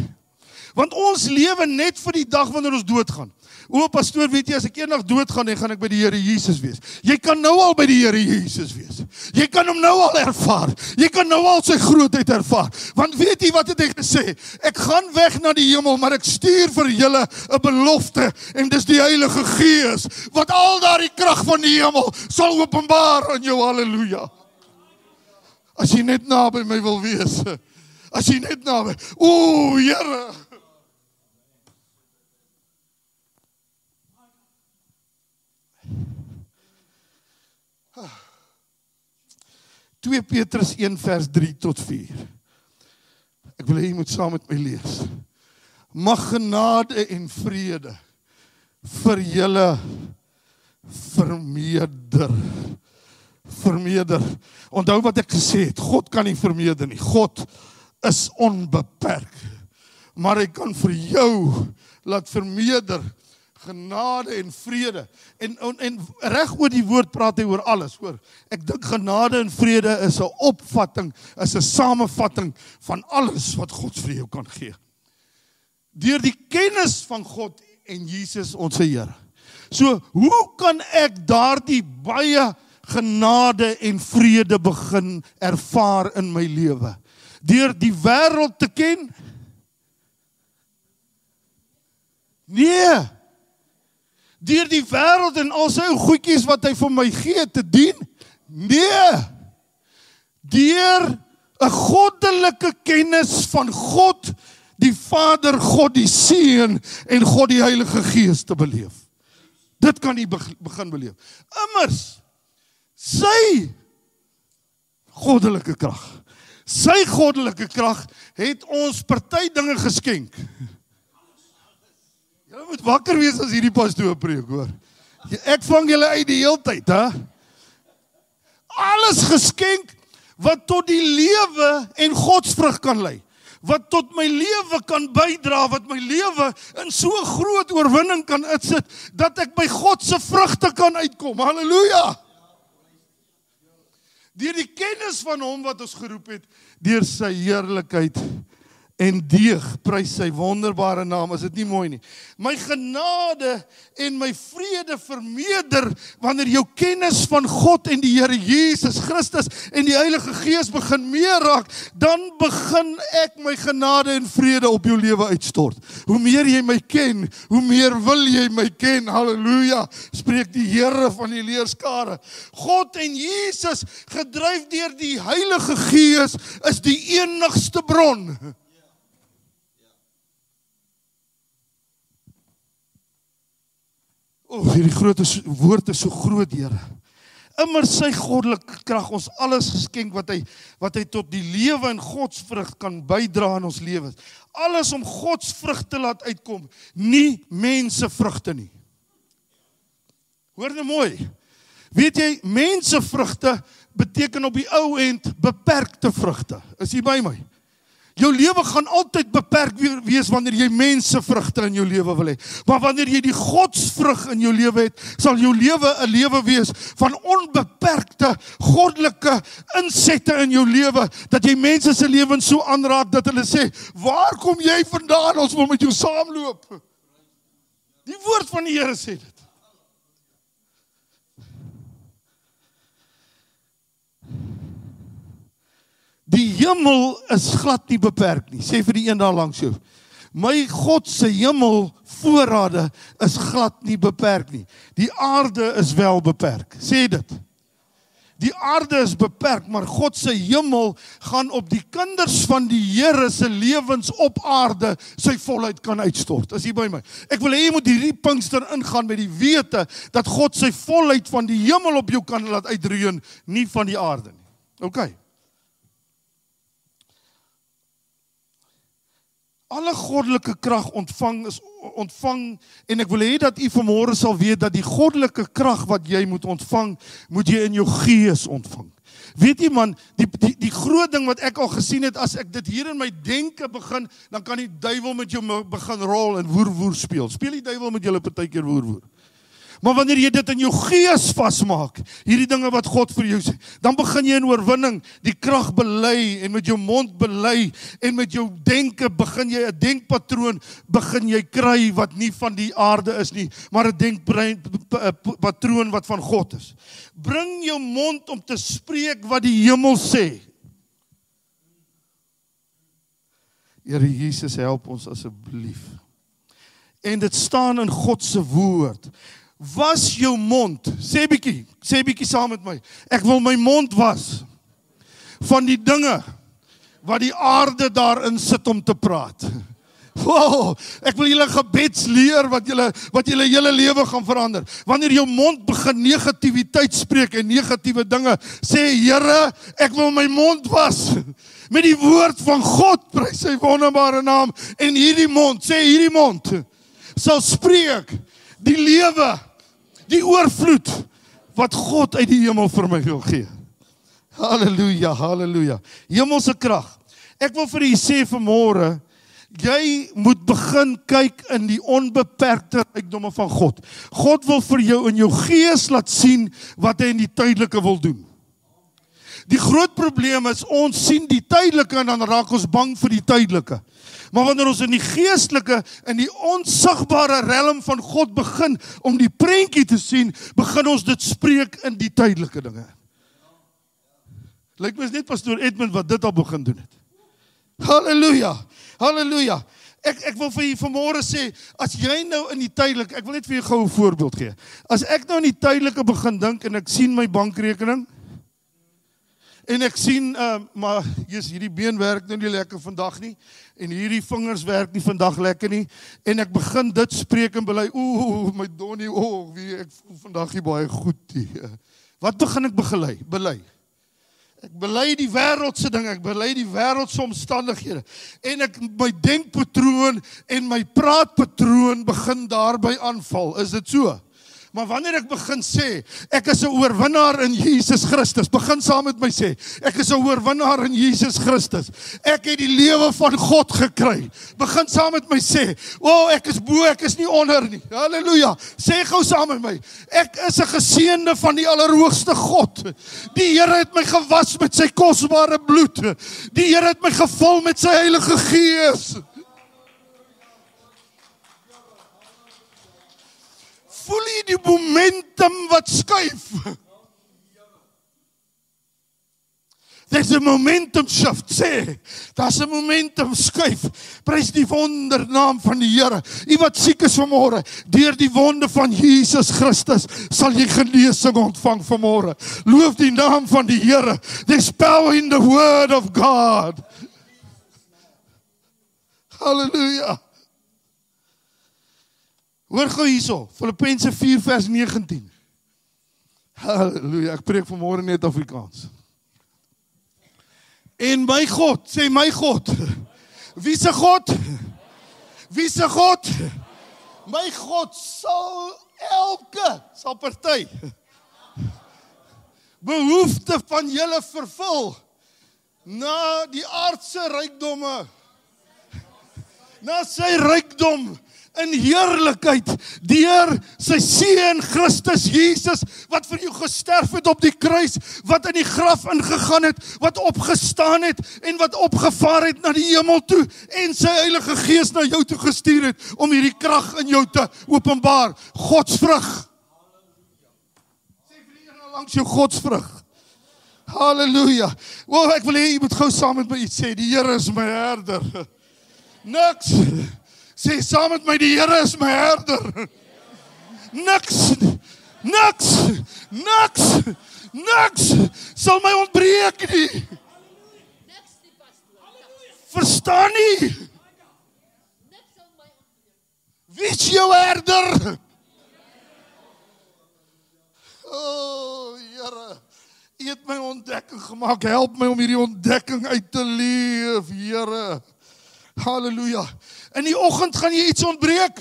want ons lewe net vir die dag wanneer ons doodgaan. Pastoor, weet jy, as ek eendag doodgaan, dan gaan ek by die Here Jesus wees. Jy kan nou al by die Here Jesus wees. Jy kan hom nou al ervaar. Jy kan nou al sy grootheid ervaar. Want weet jy wat het hy gesê? Ek gaan weg na die hemel, maar ek stuur vir julle 'n belofte, en dis die Heilige Gees, wat al daardie krag van die hemel sal openbaar aan jou. Halleluja. As jy net naby my wil wees. As jy net naby. Here. 2 Petrus 1 vers 3 tot 4. Ek wil hê jy moet saam met my lees. Mag genade en vrede vir julle vermeerder. Onthou wat ek gesê het, God kan nie vermeerder nie. God is onbeperk. Maar hy kan vir jou laat vermeerder. Genade en vrede. En reg oor die woord praat hy oor alles, hoor. Ek dink genade en vrede is 'n opvatting, is 'n samevatting van alles wat God vir jou kan gee. Deur die kennis van God en Jesus ons Here. So, hoe kan ek daardie baie genade en vrede begin ervaar in my lewe? Deur die wêreld te ken? Nee. Deur die wêreld en al sy goedjies wat hy vir my gee te dien? Nee. Deur 'n goddelike kennis van God, die Vader, God die Seun en God die Heilige Gees te beleef. Dit kan jy begin beleef. Immers, sy goddelike krag. Sy goddelike krag het ons party dinge geskenk. Julle moet wakker wees as hierdie pastoor preek, hoor. Ek vang julle uit die heeltyd, hè? Alles geskenk wat tot die lewe en godsvrug kan lei. Wat tot my lewe kan bydra, wat my lewe in so 'n groot oorwinning kan uitsit, dat ek by God se vrugte kan uitkom. Halleluja! Deur die kennis van hom wat ons geroep het, deur sy heerlikheid en deeg, prys sy wonderbare naam. Is dit nie mooi nie? My genade en my vrede vermeerder wanneer jou kennis van God en die Here Jesus Christus en die Heilige Gees begin meer raak, dan begin ek my genade en vrede op jou lewe uitstort. Hoe meer jy my ken, hoe meer wil jy my ken. Halleluja, spreek die Here van die leerskare. God en Jesus, gedryf deur die Heilige Gees, is die enigste bron. Hierdie groot woord is so groot, Here. immer sy goddelike krag ons alles geskenk wat hy tot die lewe en godsvrug kan bydra in ons lewens. Alles om godsvrug te laat uitkom, nie mensevrugte nie. Hoor nou mooi. Weet jy, mensevrugte beteken op die ou end beperkte vrugte. Is jy by my? Jou lewe gaan altyd beperk wees wanneer jy mensevrugte in jou lewe wil hê. Maar wanneer jy die godsvrug in jou lewe het, sal jou lewe 'n lewe wees van onbeperkte goddelike insette in jou lewe, dat jy mense se lewens so aanraak dat hulle sê, waar kom jy vandaan? Ons wil met jou saamloop. Die woord van die Here sê dit. Die hemel is glad nie beperk nie. Sê vir die een daar langs jou. My God se hemel voorrade is glad nie beperk nie. Die aarde is wel beperk. Sê dit. Die aarde is beperk, maar God se hemel gaan op die kinders van die Here se lewens op aarde sy volheid kan uitstort. Is jy by my? Ek wil hê jy moet hierdie Pinkster ingaan met die wete dat God sy volheid van die hemel op jou kan laat uitreën, nie van die aarde nie. Okay. Alle goddelike krag ontvang en ek wil hê dat u vanmôre sal weet dat die goddelike krag wat jy moet ontvang, moet jy in jou gees ontvang. Weet jy man, die groot ding wat ek al gesien het, as ek dit hier in my denke begin, dan kan die duiwel met jou begin rol en woer speel. Speel die duiwel met julle partykeer woer. Maar wanneer jy dit in jou gees vasmaak, hierdie dinge wat God vir jou sê, dan begin jy in oorwinning die krag bely en met jou mond bely en met jou denke begin jy 'n denkpatroon begin jy kry wat nie van die aarde is nie, maar 'n denkpatroon wat van God is. Bring jou mond om te spreek wat die hemel sê. Here Jesus, help ons asseblief. En dit staan in God se woord. Was jou mond, sê bietjie saam met my, ek wil my mond was, van die dinge, wat die aarde daarin sit om te praat. Wow, ek wil julle gebedsleer, wat julle hele lewe gaan verander. Wanneer jou mond begin negativiteit spreek, en negatiewe dinge, sê, Here, ek wil my mond was, met die woord van God, prys sy wonderbare naam, en hierdie mond, sê hierdie mond, sal spreek, die lewe, die oorvloed, wat God uit die hemel vir my wil gee. Halleluja, halleluja. Hemelse krag. Ek wil vir u sê vanmôre, jy moet begin kyk in die onbeperkte rykdomme van God. God wil vir jou in jou gees laat sien, wat hy in die tydelike wil doen. Die groot probleem is, ons sien die tydelike en dan raak ons bang vir die tydelike. Maar wanneer ons in die geestelike, in die onsigbare realm van God begin, om die prentjie te sien, begin ons dit spreek in die tydelike dinge. Lyk my is net pastoor Edmund wat dit al begin doen het. Halleluja, halleluja. Ek wil vir julle vanmôre sê, as jy nou in die tydelike, ek wil net vir julle gou 'n voorbeeld gee. As ek nou in die tydelike begin dink en ek sien my bankrekening, en ek sien, maar hierdie been werk nou nie lekker vandag nie, en hierdie vingers werk nie vandag lekker nie, en ek begin dit spreek en bely, my donnie, ek voel vandag nie baie goed nie. Wat begin ek bely? Ek bely die wêreldse ding, ek bely die wêreldse omstandighede, en ek my denkpatroon en my praatpatroon begin daarby aanval. Is dit so? Maar wanneer ek begin sê, ek is 'n oorwinnaar in Jesus Christus, begin saam met my sê, ek is 'n oorwinnaar in Jesus Christus, ek het die lewe van God gekry, begin saam met my sê, ek is bo, ek is nie onder nie, halleluja, sê gou saam met my, ek is 'n geseënde van die Allerhoogste God, die Here het my gewas met sy kosbare bloed, die Here het my gevul met sy Heilige Gees. Voel jy die momentum wat skuif? There's a momentum shift, sê. Daar's 'n momentum skuif. Prys die wondernaam van die Here. U wat siek is vanmôre, deur die wonde van Jesus Christus, sal jy genesing ontvang vanmôre. Loof die naam van die Here. There's power in the word of God. Halleluja. Hoor gou hierso, Filippense 4 vers 19. Halleluja, ek preek vanmôre net Afrikaans. En my God, sê my God. Wie se God? Wie se God? My God sal party behoefte van julle vervul na die aardse rykdomme, na sy rykdom in heerlikheid deur sy seun Christus Jesus wat vir jou gesterf het op die kruis, wat in die graf ingegaan het, wat opgestaan het en wat opgevaar het na die hemel toe en sy Heilige Gees na jou toe gestuur het om hierdie krag in jou te openbaar. Godsvrug. Sê vir die Here langs jou godsvrug. Halleluja. Ek wil hê jy moet gou saam met my iets sê. Die Here is my herder. Niks. Sê saam met my, die Here is my herder. Niks sal my ontbreek nie. Verstaan nie? Wie is jou herder? O, Here, U het my ontdekking gemaak. Help my om hierdie ontdekking uit te leef, Here. Halleluja. In die oggend gaan jy iets ontbreek.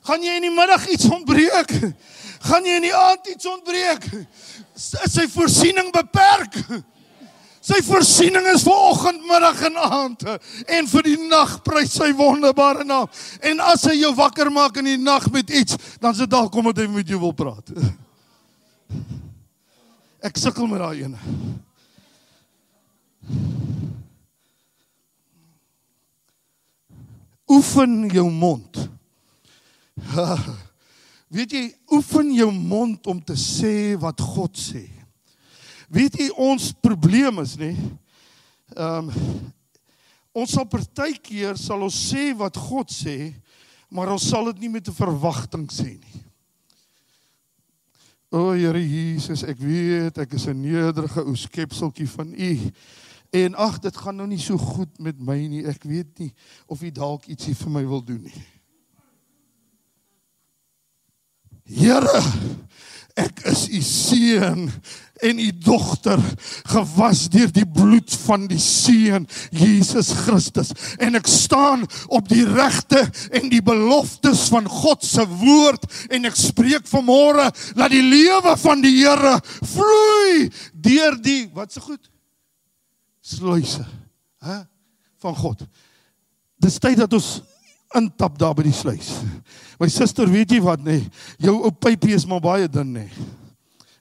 Gaan jy in die middag iets ontbreek. Gaan jy in die aand iets ontbreek. Is sy voorsiening beperk. Sy voorsiening is vir oggend, middag en aand. En vir die nag prys sy wonderbare naam. En as hy jou wakker maak in die nag met iets, dan is dit dalk omdat hy met jou wil praat. Ek sukkel met daai ene. Oefen jou mond. Weet jy, oefen jou mond om te sê wat God sê. Weet jy, ons probleem is nie, ons sal partykeer sal ons sê wat God sê, maar ons sal dit nie met 'n verwagting sê nie. O Here Jesus, ek weet, ek is 'n nederige ou skepseltjie van U. En ag, dit gaan nou nie so goed met my nie. Ek weet nie of U dalk ietsie vir my wil doen nie. Here, ek is U seun en U dogter, gewas deur die bloed van die seun Jesus Christus. En ek staan op die regte en die beloftes van God se woord en ek spreek vanmôre dat die lewe van die Here vloei deur die, wat se goed? Sluise van God. Dis tyd dat ons intap daar by die sluis. My suster, weet jy wat nee, jou ou pypie is maar baie dun nee.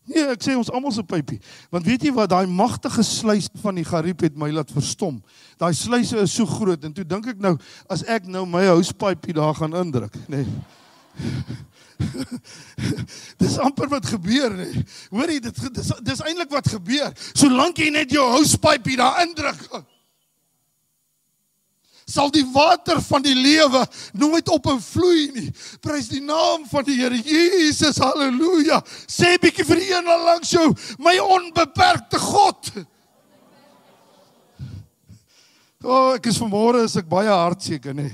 Nee, ek sê ons almal se pypie. Want weet jy wat, daai magtige sluis van die Gariep het my laat verstom. Daai sluise is so groot en toe dink ek nou, as ek nou my housepypie daar gaan indruk, nee. Dis amper wat gebeur nie. Hoorie, dis eintlik wat gebeur. Solank jy net jou housepypie daar indruk, sal die water van die lewe nooit ophou vloei nie. Prys die naam van die Here Jesus, halleluja. Sê bietjie vir die een langs jou, my onbeperkte God. Ek is vanmôre is ek baie hartseker nie.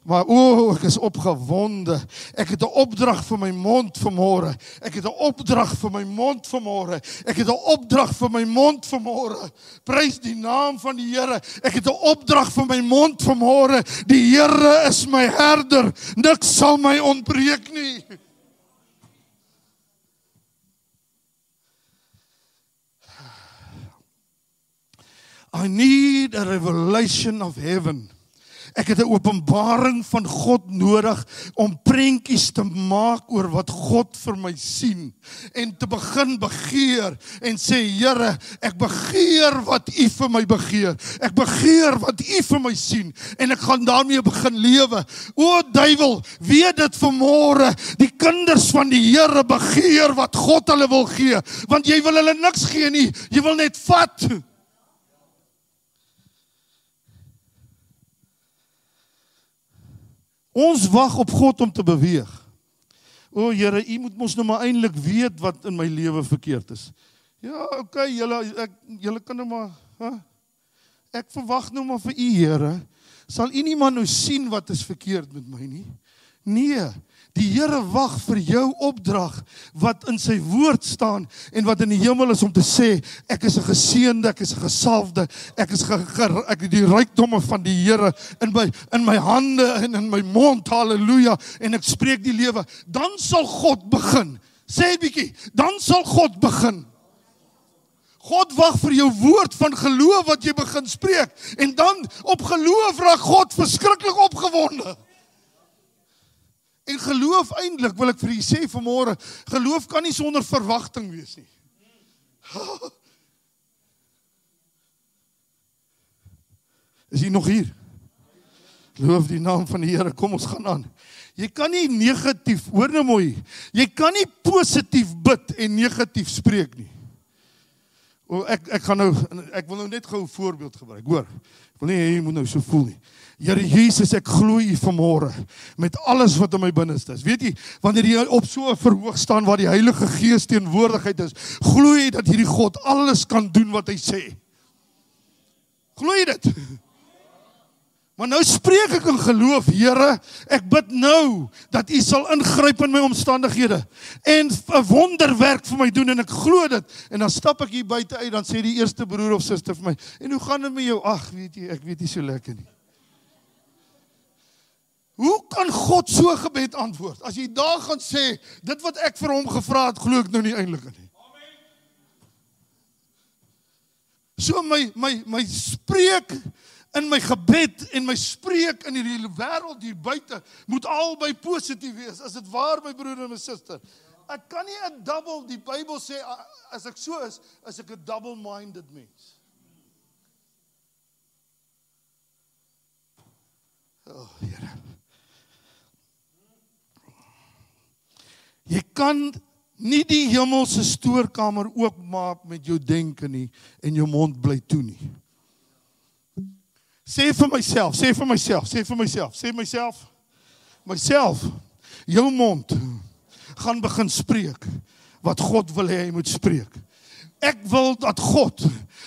Maar ek is opgewonde. Ek het 'n opdrag vir my mond vanmôre. Ek het 'n opdrag vir my mond vanmôre. Ek het 'n opdrag vir my mond vanmôre. Prys die naam van die Here. Ek het 'n opdrag vir my mond vanmôre. Die Here is my herder. Niks sal my ontbreek nie. I need a revelation of heaven. Ek het 'n openbaring van God nodig om prentjies te maak oor wat God vir my sien en te begin begeer en sê, Here, ek begeer wat U vir my begeer. Ek begeer wat U vir my sien en ek gaan daarmee begin lewe. O duiwel, weet dit vanmôre, die kinders van die Here begeer wat God hulle wil gee, want jy wil hulle niks gee nie, jy wil net vat. Ons wag op God om te beweeg. O Here, U moet mos nou maar eintlik weet wat in my lewe verkeerd is. Ja, okay, julle kan nou maar, ek verwag nou maar vir U, Here. Sal U nie maar nou sien wat is verkeerd met my nie? Nee, die Here wag vir jou opdrag wat in sy woord staan en wat in die hemel is om te sê, ek is 'n geseënde, ek is 'n gesalfde, ek het die rykdomme van die Here in my hande en in my mond, halleluja, en ek spreek die lewe. Dan sal God begin. Sê 'n bietjie, dan sal God begin. God wag vir jou woord van geloof wat jy begin spreek. En dan op geloof raak God verskriklik opgewonde. En geloof eintlik, wil ek vir julle sê vanmôre, geloof kan nie sonder verwagting wees nie. Is jy nog hier? Loof die naam van die Here, kom ons gaan aan. Jy kan nie negatief, hoor nou mooi, jy kan nie positief bid en negatief spreek nie. Ek wil nou net gou 'n voorbeeld gebruik, hoor. Ek wil nie hê jy moet nou so voel nie. Here Jesus, ek glo U vanmôre met alles wat in my binneste is. Weet jy, wanneer jy op so 'n verhoog staan waar die Heilige Gees teenwoordigheid is, glo jy dat hierdie God alles kan doen wat hy sê. Glo jy dit? Maar nou spreek ek in geloof, Here, ek bid nou dat U sal ingryp in my omstandighede en 'n wonderwerk vir my doen en ek glo dit. En dan stap ek hier buite uit, dan sê die eerste broer of suster vir my, en hoe gaan dit met jou? Ag, weet jy, ek weet nie so lekker nie. Hoe kan God so gebed antwoord? As jy daar gaan sê, dit wat ek vir hom gevra het, glo ek nou nie eintlik in nie. So my spreek in my gebed en my spreek in hierdie wêreld hier buite moet albei positief wees. Is dit waar, my broer en my suster? Ek kan nie die Bybel sê, as ek so is ek 'n double-minded mens. Oh, Here. Jy kan nie die hemelse stoorkamer oopmaak met jou denke nie en jou mond bly toe nie. Sê vir myself, jou mond gaan begin spreek wat God wil hê hy moet spreek. Ek wil dat God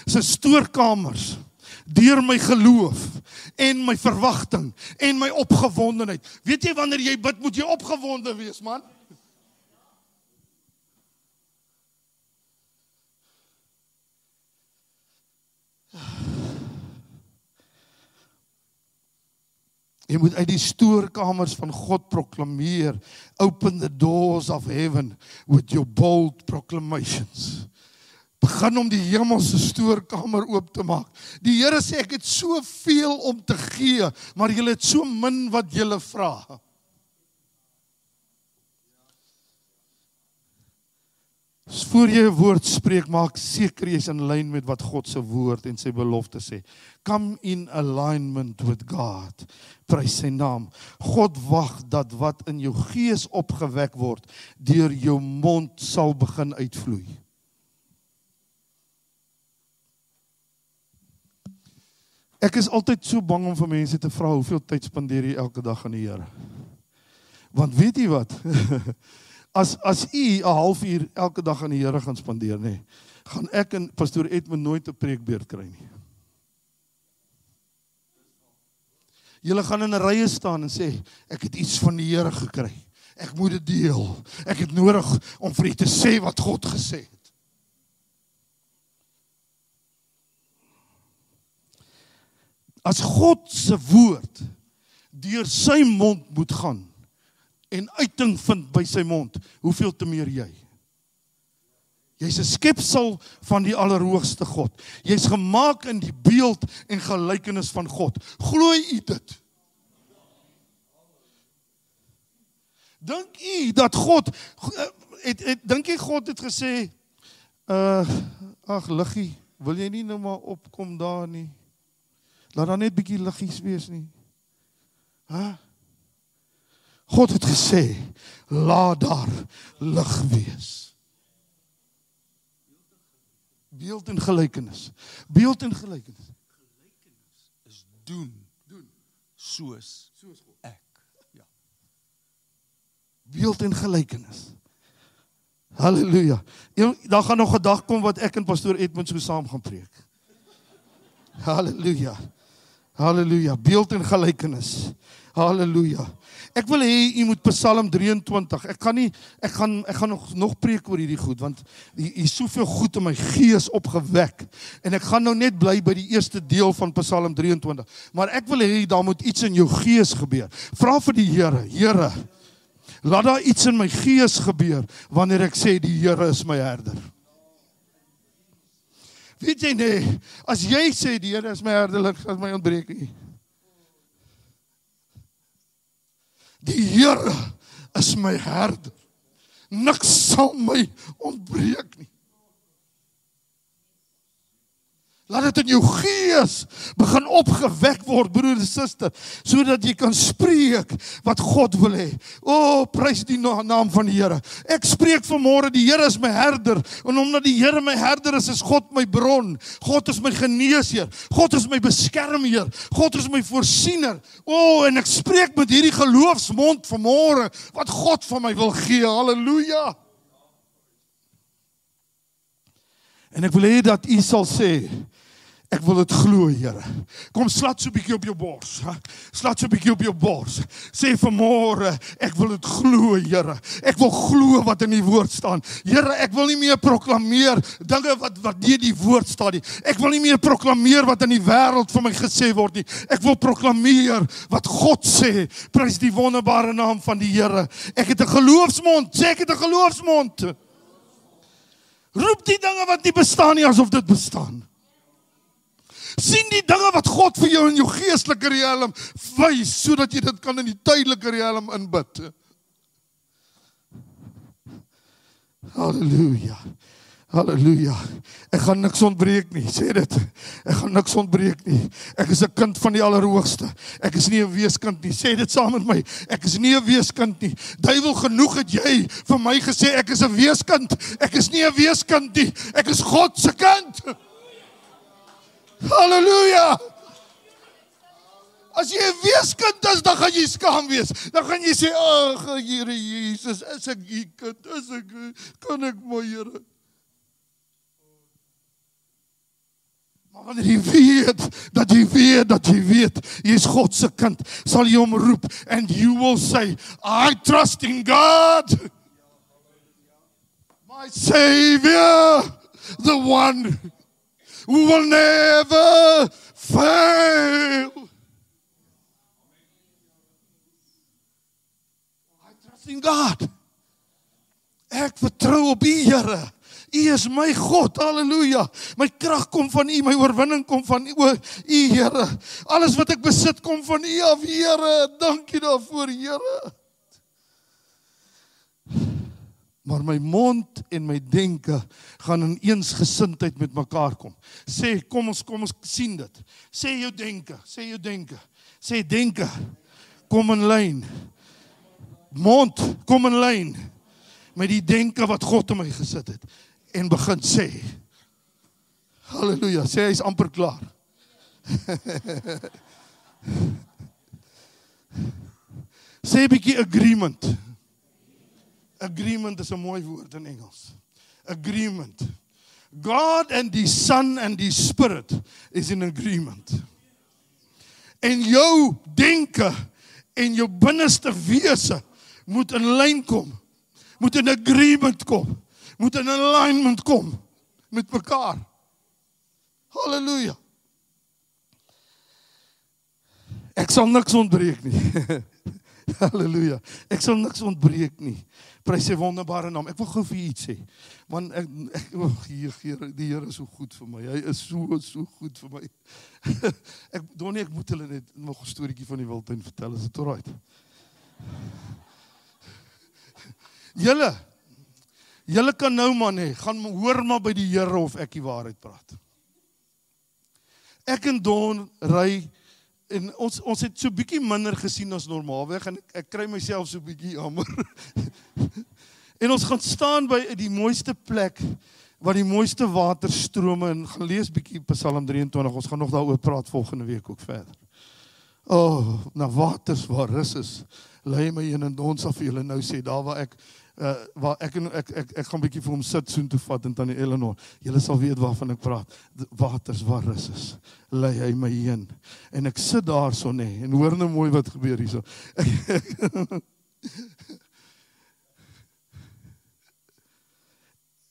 se stoorkamers deur my geloof en my verwagting en my opgewondenheid. Weet jy, wanneer jy bid, moet jy opgewonde wees, man. Jy moet uit die stoorkamers van God proklameer. Open the doors of heaven with your bold proclamations. Begin om die hemelse stoorkamer oop te maak. Die Here sê, ek het soveel om te gee, maar julle het so min wat julle vra. Voor jy 'n woord spreek, maak seker jy is in lyn met wat God se woord en sy belofte sê. Come in alignment with God. Prys sy naam. God wag dat wat in jou gees opgewek word, deur jou mond sal begin uitvloei. Ek is altyd so bang om vir mense te vra, hoeveel tyd spandeer jy elke dag aan die Here? Want weet jy wat? As u 'n halfuur elke dag aan die Here gaan spandeer, nee, gaan ek en pastoor Edmund nooit 'n preekbeurt kry nie. Julle gaan in 'n rye staan en sê, ek het iets van die Here gekry. Ek moet dit deel. Ek het nodig om vir u te sê wat God gesê het. As God se woord deur sy mond moet gaan en uiting vind by sy mond, hoeveel te meer jy? Jy's 'n skepsel van die Allerhoogste God. Jy's gemaak in die beeld en gelykenis van God. Glo u dit? Dink u dat God dink jy God het gesê, ag liggie, wil jy nie nou maar opkom daar nie? Laat daar net bietjie liggies wees nie. God het gesê, laat daar lig wees. Beeld en gelykenis. Beeld en gelykenis. Gelykenis is doen soos ek. Ja. Beeld en gelykenis. Halleluja. Daar gaan nog 'n dag kom wat ek en pastoor Edmund so saam gaan preek. Halleluja. Halleluja, beeld en gelykenis. Halleluja. Ek wil hê u moet Psalm 23. Ek gaan nog preek oor hierdie goed, want hier is soveel goed in my gees opgewek. En ek gaan nou net bly by die eerste deel van Psalm 23. Maar ek wil hê daar moet iets in jou gees gebeur. Vra vir die Here, Here, laat daar iets in my gees gebeur wanneer ek sê die Here is my herder. Weet jy nee, as jy sê die Here is my herder, as my ontbreek nie. Die Here is my herder. Niks sal my ontbreek nie. Laat dit in jou gees begin opgewek word, broer en suster, sodat jy kan spreek wat God wil hê. O, prys die naam van die Here. Ek spreek vanmôre, die Here is my herder, en omdat die Here my herder is God my bron. God is my geneesheer. God is my beskermheer. God is my voorsiener. O, en ek spreek met hierdie geloofsmond vanmôre wat God van my wil gee. Halleluja. En ek wil hê dat u sal sê, ek wil dit glo, Here. Kom, slaat so 'n bietjie op jou bors. Slaat so 'n bietjie op jou bors. Sê vanmôre, ek wil dit glo, Here. Ek wil glo wat in die woord staan. Here, ek wil nie meer proklameer dinge wat nie in die woord staan nie. Ek wil nie meer proklameer wat in die wêreld vir my gesê word nie. Ek wil proklameer wat God sê. Prys die wonderbare naam van die Here. Ek het 'n geloofsmond. Sê ek het 'n geloofsmond. Roep die dinge wat nie bestaan nie asof dit bestaan. Sien die dinge wat God vir jou in jou geestelike riem wys, sodat jy dit kan in die tydelike riem inbid. Halleluja. Halleluja. Ek gaan niks ontbreek nie, sê dit. Ek gaan niks ontbreek nie. Ek is 'n kind van die Allerhoogste. Ek is nie 'n weeskind nie. Sê dit saam met my. Ek is nie 'n weeskind nie. Duiwel, genoeg het jy vir my gesê ek is 'n weeskind. Ek is nie 'n weeskind nie. Ek is God se kind. Halleluja. As jy 'n weeskind is, dan gaan jy skaam wees. Dan gaan jy sê, ag, Here Jesus, is ek u kind? Kan ek my Here? Maar wanneer jy weet dat jy weet, jy is God se kind, sal jy hom roep, and you will say, I trust in God, my Savior, the one who will never fail. I trust in God. Ek vertrou op U, Here. U is my God, halleluja. My krag kom van U, my oorwinning kom van U, Here. Alles wat ek besit kom van U af, Here. Dankie daarvoor, Here. Maar my mond en my denke gaan in eensgesindheid met mekaar kom. Sê, kom ons sien dit. Sê jou denke. Sê denke, kom in lyn. Mond, kom in lyn met die denke wat God in my gesit het. En begin sê, halleluja, sê hy is amper klaar. Sê 'n bietjie agreement. Agreement is 'n mooi woord in Engels. Agreement. God and the Son and the Spirit is in agreement. En jou denke en jou binneste wese moet in lyn kom. Moet in agreement kom. Moet in alignment kom met mekaar. Halleluja. Ek sal niks ontbreek nie. Halleluja. Ek sal niks ontbreek nie. Prys sy wonderbare naam. Ek wil gou vir iets sê. Want die Here is so goed vir my. Hy is so goed vir my. Ek moet hulle net nog 'n storieetjie van die wildtuin vertel. Is dit alright? Julle kan nou maar nee, gaan hoor maar by die Here of ek die waarheid praat. Ek en Don ry en ons het so bietjie minder gesien as normaalweg en ek kry myself so bietjie jammer. En ons gaan staan by die mooiste plek waar die mooiste waterstrome en gaan lees bietjie Psalm 23. Ons gaan nog daaroor praat volgende week ook verder. Na waters waar rus is, lei my een en ons sal vir julle nou sê, daar waar ek waar ek gaan 'n bietjie vir hom sit soontoe vat in Tannie Eleanor. Julle sal weet waarvan ek praat. Waters waar rus is, lei hy my heen. En ek sit daar so en hoor nou mooi wat gebeur hierso.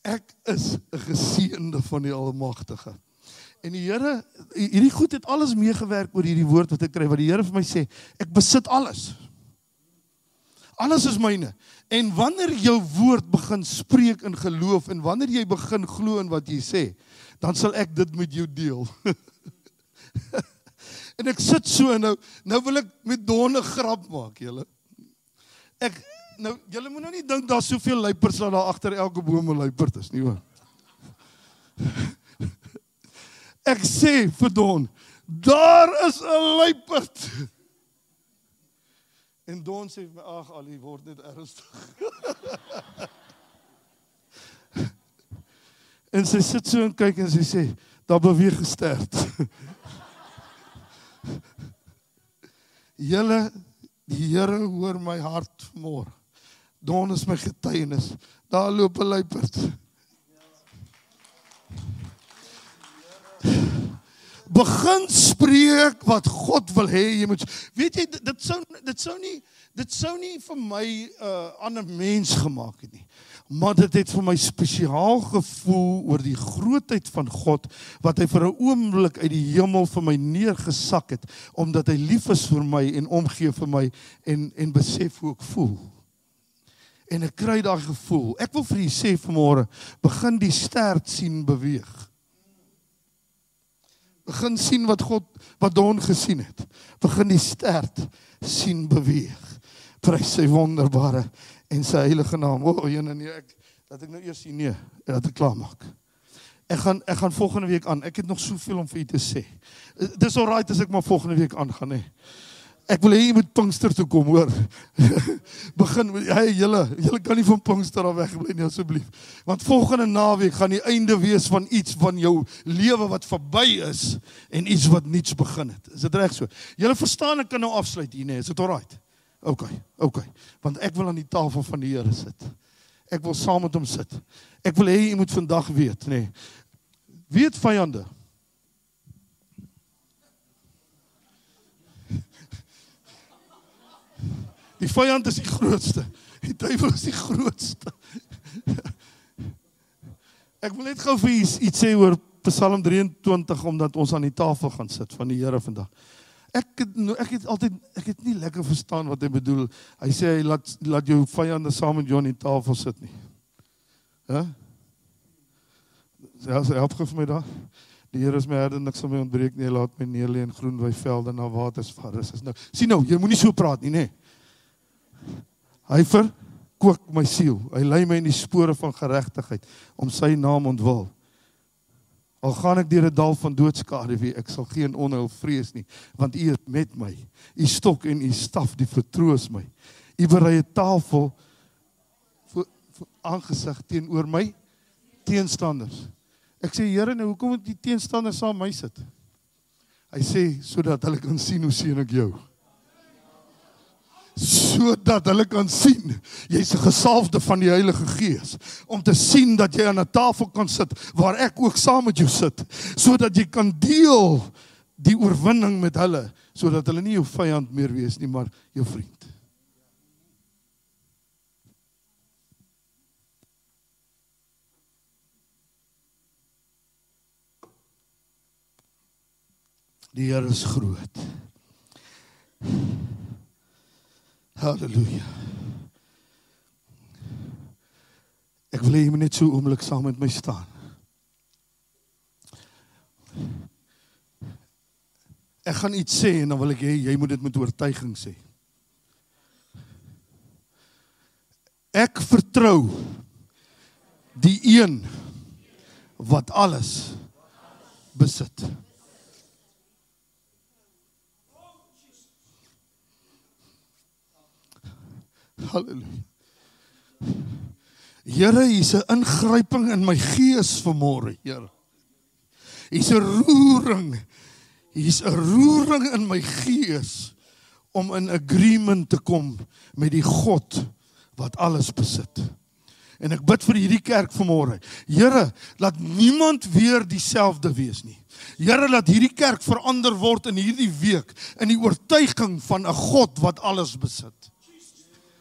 Ek is 'n geseënde van die Almagtige. En die Here, hierdie goed het alles meegewerk oor hierdie woord wat ek kry, wat die Here vir my sê, ek besit alles. Alles is myne. En wanneer jou woord begin spreek in geloof, en wanneer jy begin glo in wat jy sê, dan sal ek dit met jou deel. En ek sit so, en nou wil ek met Don 'n grap maak, julle. Julle moet nou nie dink daar soveel luiperds dat daar agter elke boom 'n luiperd is, nie hoor. Ek sê vir Don, daar is 'n luiperd. En Don sê vir my, ag, Ali, word net ernstig. En sy sit so en kyk en sy sê, daar beweeg 'n stert. Julle, die Here hoor my hart vanmôre. Don is my getuienis. Daar loop 'n luiperd. Begin spreek wat God wil hê jy moet. Weet jy, dit sou nie vir my ander mens gemaak het nie. Maar dit het vir my spesiaal gevoel oor die grootheid van God, wat hy vir 'n oomblik uit die hemel vir my neergesak het, omdat hy lief is vir my en omgee vir my en besef hoe ek voel. En ek kry daai gevoel. Ek wil vir julle sê vanmôre, begin die stert sien beweeg. Begin sien wat Don gesien het. Begin die stert sien beweeg. Prys sy wonderbare en sy heilige naam. Dat ek nou eers sien, dat ek klaar maak. Ek gaan volgende week aan. Ek het nog soveel om vir u te sê. Dis alright as ek maar volgende week aangaan, hè. Ek wil hê jy moet Pinkster toe kom, hoor. Begin, julle kan nie van Pinkster af wegbly nie, asseblief. Want volgende naweek gaan die einde wees van iets van jou lewe wat verby is en iets wat niets begin het. Is dit reg so? Julle verstaan, ek kan nou afsluit hier, nee, is dit alright? Okay. Want ek wil aan die tafel van die Here sit. Ek wil saam met hom sit. Ek wil hê jy moet vandag weet, nee. Weet vyande. Die vyand is die grootste. Die duiwel is die grootste. Ek wil net gou vir iets sê oor Psalm 23, omdat ons aan die tafel gaan sit van die Here vandag. Ek het nie lekker verstaan wat hy bedoel. Hy sê, hy laat jou vyande saam met jou aan die tafel sit nie. Sy help gou vir my daar. Die Here is my herde, niks sal my ontbreek nie. Hy laat my neerlê in groen weivelde na waters van rus. Sien nou, jy moet nie so praat nie, nee. Hy verkoop my siel. Hy lei my in die spore van geregtigheid om sy naam ontwil. Al gaan ek deur 'n dal van doodskade, ek sal geen onheil vrees nie, want U is met my. U stok en U staf, die vertroos my. U berei 'n tafel voor aangesig teenoor my teenstanders. Ek sê, Here, nou hoekom moet die teenstanders saam my sit? Hy sê, sodat hulle kan sien hoe seën ek jou. Sodat hulle kan sien, jy's 'n gesalfde van die Heilige Gees, om te sien dat jy aan 'n tafel kan sit, waar ek ook saam met jou sit, sodat jy kan deel die oorwinning met hulle, sodat hulle nie jou vyand meer wees nie, maar jou vriend. Die Here is groot. Halleluja. Ek wil hê jy moet net so 'n oomblik saam met my staan. Ek gaan iets sê en dan wil ek hê jy moet dit met oortuiging sê. Ek vertrou die een wat alles besit. Halleluja. Here, hier's 'n ingryping in my gees vanmôre, Here. Hier's 'n roering. Hier's 'n roering in my gees om in agreement te kom met die God wat alles besit. En ek bid vir hierdie kerk vanmôre. Here, laat niemand weer dieselfde wees nie. Here, laat hierdie kerk verander word in hierdie week, in die oortuiging van 'n God wat alles besit.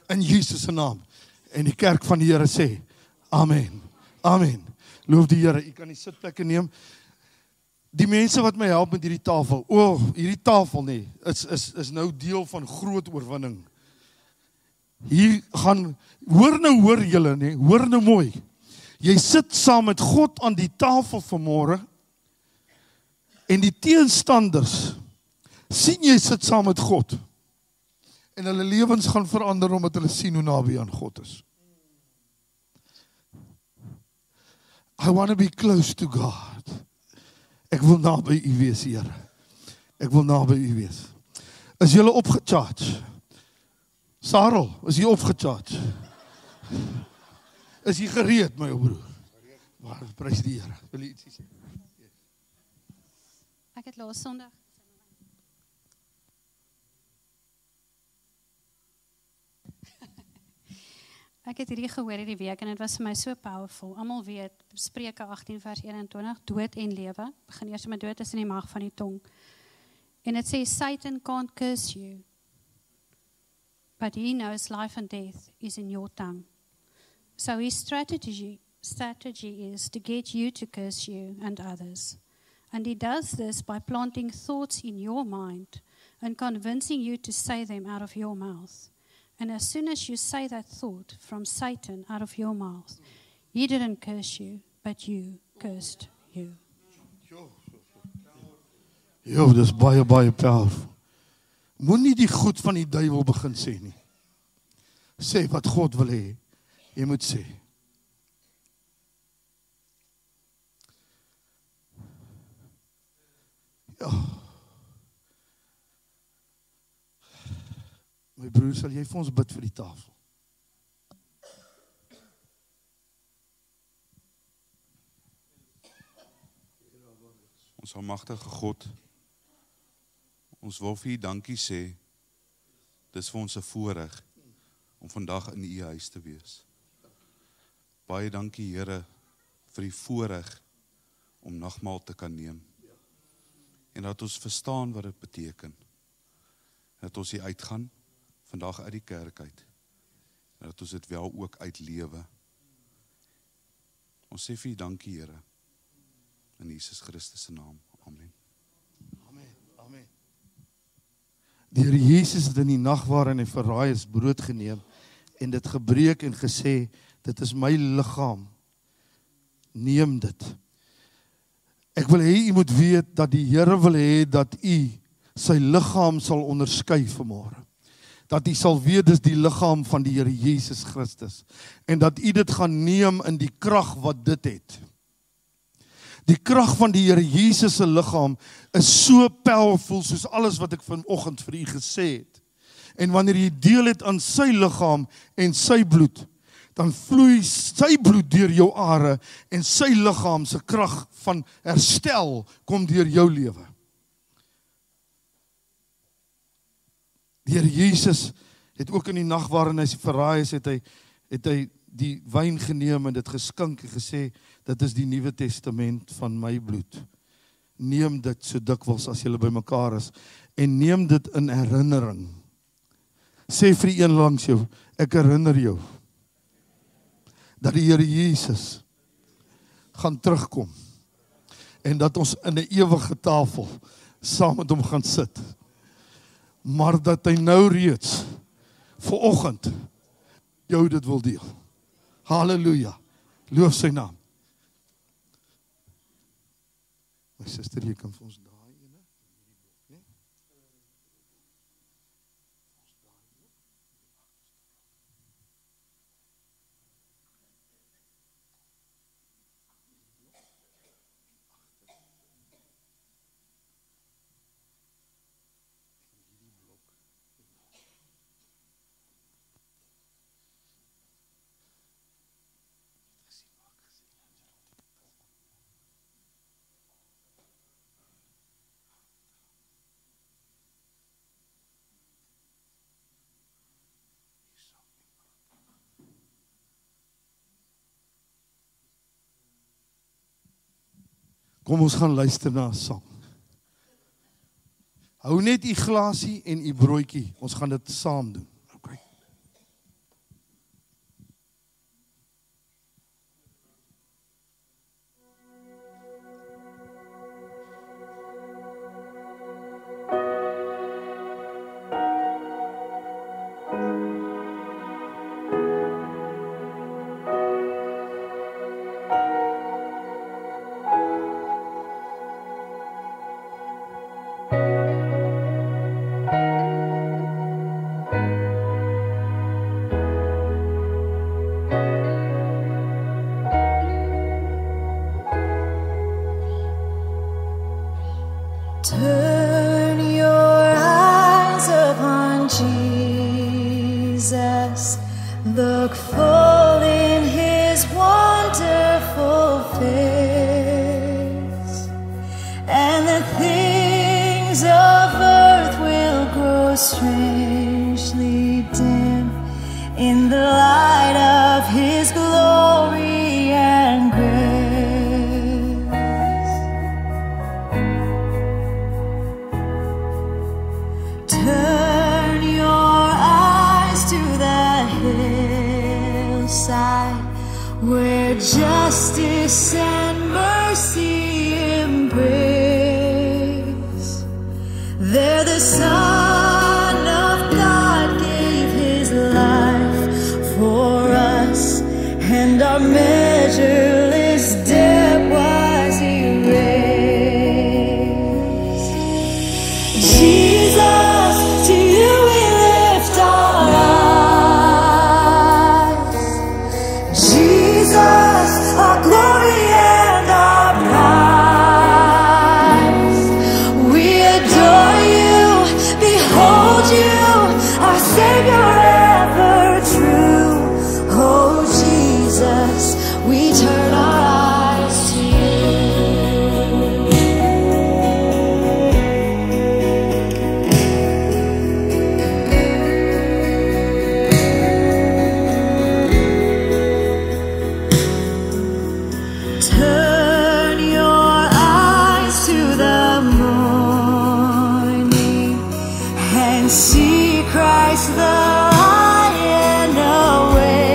In Jesus se naam. En die kerk van die Here sê, amen. Amen. Loof die Here. U kan die sitplekke neem. Die mense wat my help met hierdie tafel. Hierdie tafel nie, is nou deel van groot oorwinning. Hier gaan, hoor julle nie, hoor nou mooi. Jy sit saam met God aan die tafel vanmôre en die teenstanders sien jy sit saam met God. En hulle lewens gaan verander omdat hulle sien hoe naby aan God is. I want to be close to God. Ek wil naby U wees, Here. Ek wil naby U wees. Is julle opgecharge? Sarel, is jy opgecharge? Is jy gereed, my ou broer? Maar prys die Here. Wil jy ietsie sê? Ek het laas Sondag Ek het hierdie gehoor hierdie week en dit was vir my so powerful. Almal weet, Spreuke 18 vers 21, dood en lewe. Begin eers met dood is in die mag van die tong. En dit sê Satan can't curse you, but he knows life and death is in your tongue. So his strategy is to get you to curse you and others. And he does this by planting thoughts in your mind and convincing you to say them out of your mouth. And as soon as you say that thought from Satan out of your mouth, he didn't curse you, but you cursed you. Jo, dis baie powerful. Moenie die goed van die duiwel begin sê nie. Sê wat God wil hê, jy moet sê. Ja. My broer, sal jy vir ons bid vir die tafel? Ons almagtige God, ons wil vir U dankie sê. Dis vir ons 'n voorreg om vandag in U huis te wees. Baie dankie, Here, vir die voorreg om nagmaal te kan neem. En dat ons verstaan wat dit beteken. Dat ons hier uitgaan, vandag uit die kerk uit. En dat ons dit wel ook uitlewe. Ons sê vir U dankie, Here. In Jesus Christus se naam. Amen. Amen. Die Here Jesus het in die nag waarin hy verraai is, brood geneem en dit gebreek en gesê, dit is my liggaam. Neem dit. Ek wil hê u moet weet dat die Here wil hê dat u sy liggaam sal onderskei vanmôre. Dat u sal weet dis die liggaam van die Here Jesus Christus en dat u dit gaan neem in die krag wat dit het. Die krag van die Here Jesus se liggaam is so powerful soos alles wat ek vanoggend vir u gesê het. En wanneer jy deel het aan sy liggaam en sy bloed, dan vloei sy bloed deur jou are en sy liggaam se krag van herstel kom deur jou lewe. Die Here Jesus het ook in die nag waarin hy verraai is, het hy die wyn geneem en dit geskink en gesê, dit is die Nuwe Testament van my bloed. Neem dit so dikwels as julle bymekaar is en neem dit in herinnering. Sê vir die een langs jou, ek herinner jou dat die Here Jesus gaan terugkom en dat ons in 'n ewige tafel saam met hom gaan sit. Maar dat hy nou reeds vanoggend jou dit wil deel. Halleluja. Loof sy naam. My suster, jy kan vir ons daai ene. Kom ons gaan luister na 'n sang. Hou net u glasie en u broodjie. Ons gaan dit saam doen. Okay. Turn your eyes upon Jesus. Look full in his wonderful face, and the things of earth will grow strangely dim in the light of his glory and grace. Turn your eyes to the hillside where justice and mercy embrace. There the Son of God gave his life for us, and our measureless debt was erased. Jesus, to you we lift our eyes. Jesus, our glory and our prize. We adore you, behold you, our Savior ever true. Oh Jesus, we turn our eyes to you. Turn your eyes to the morning and see Christ the Lion away.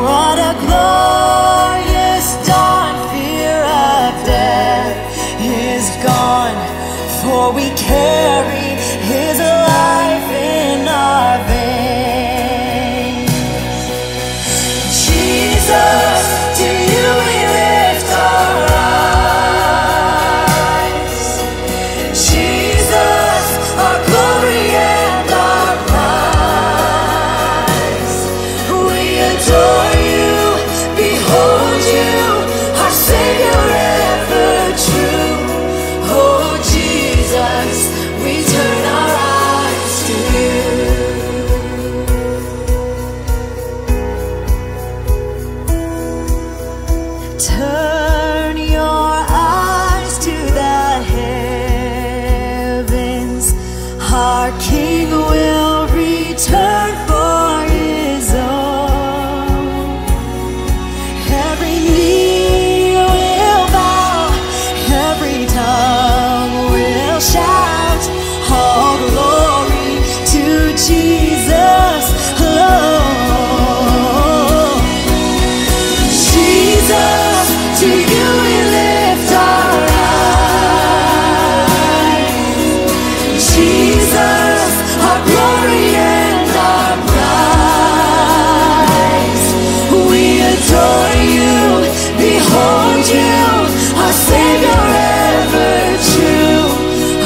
What a glorious dawn! Fear of death is gone, for we carry his life in our veins. Jesus, to you we lift our eyes. Jesus, our glory and our prize. We adore you, behold you, our Savior ever true. Oh Jesus, we turn our eyes to you. Turn your eyes to the heavens. Our King will return for his own. Every knee will bow, every tongue will shout, all glory to Jesus alone. Jesus, to you we lift our eyes. Jesus, our glory and our prize. We adore you, behold you, our Savior ever true.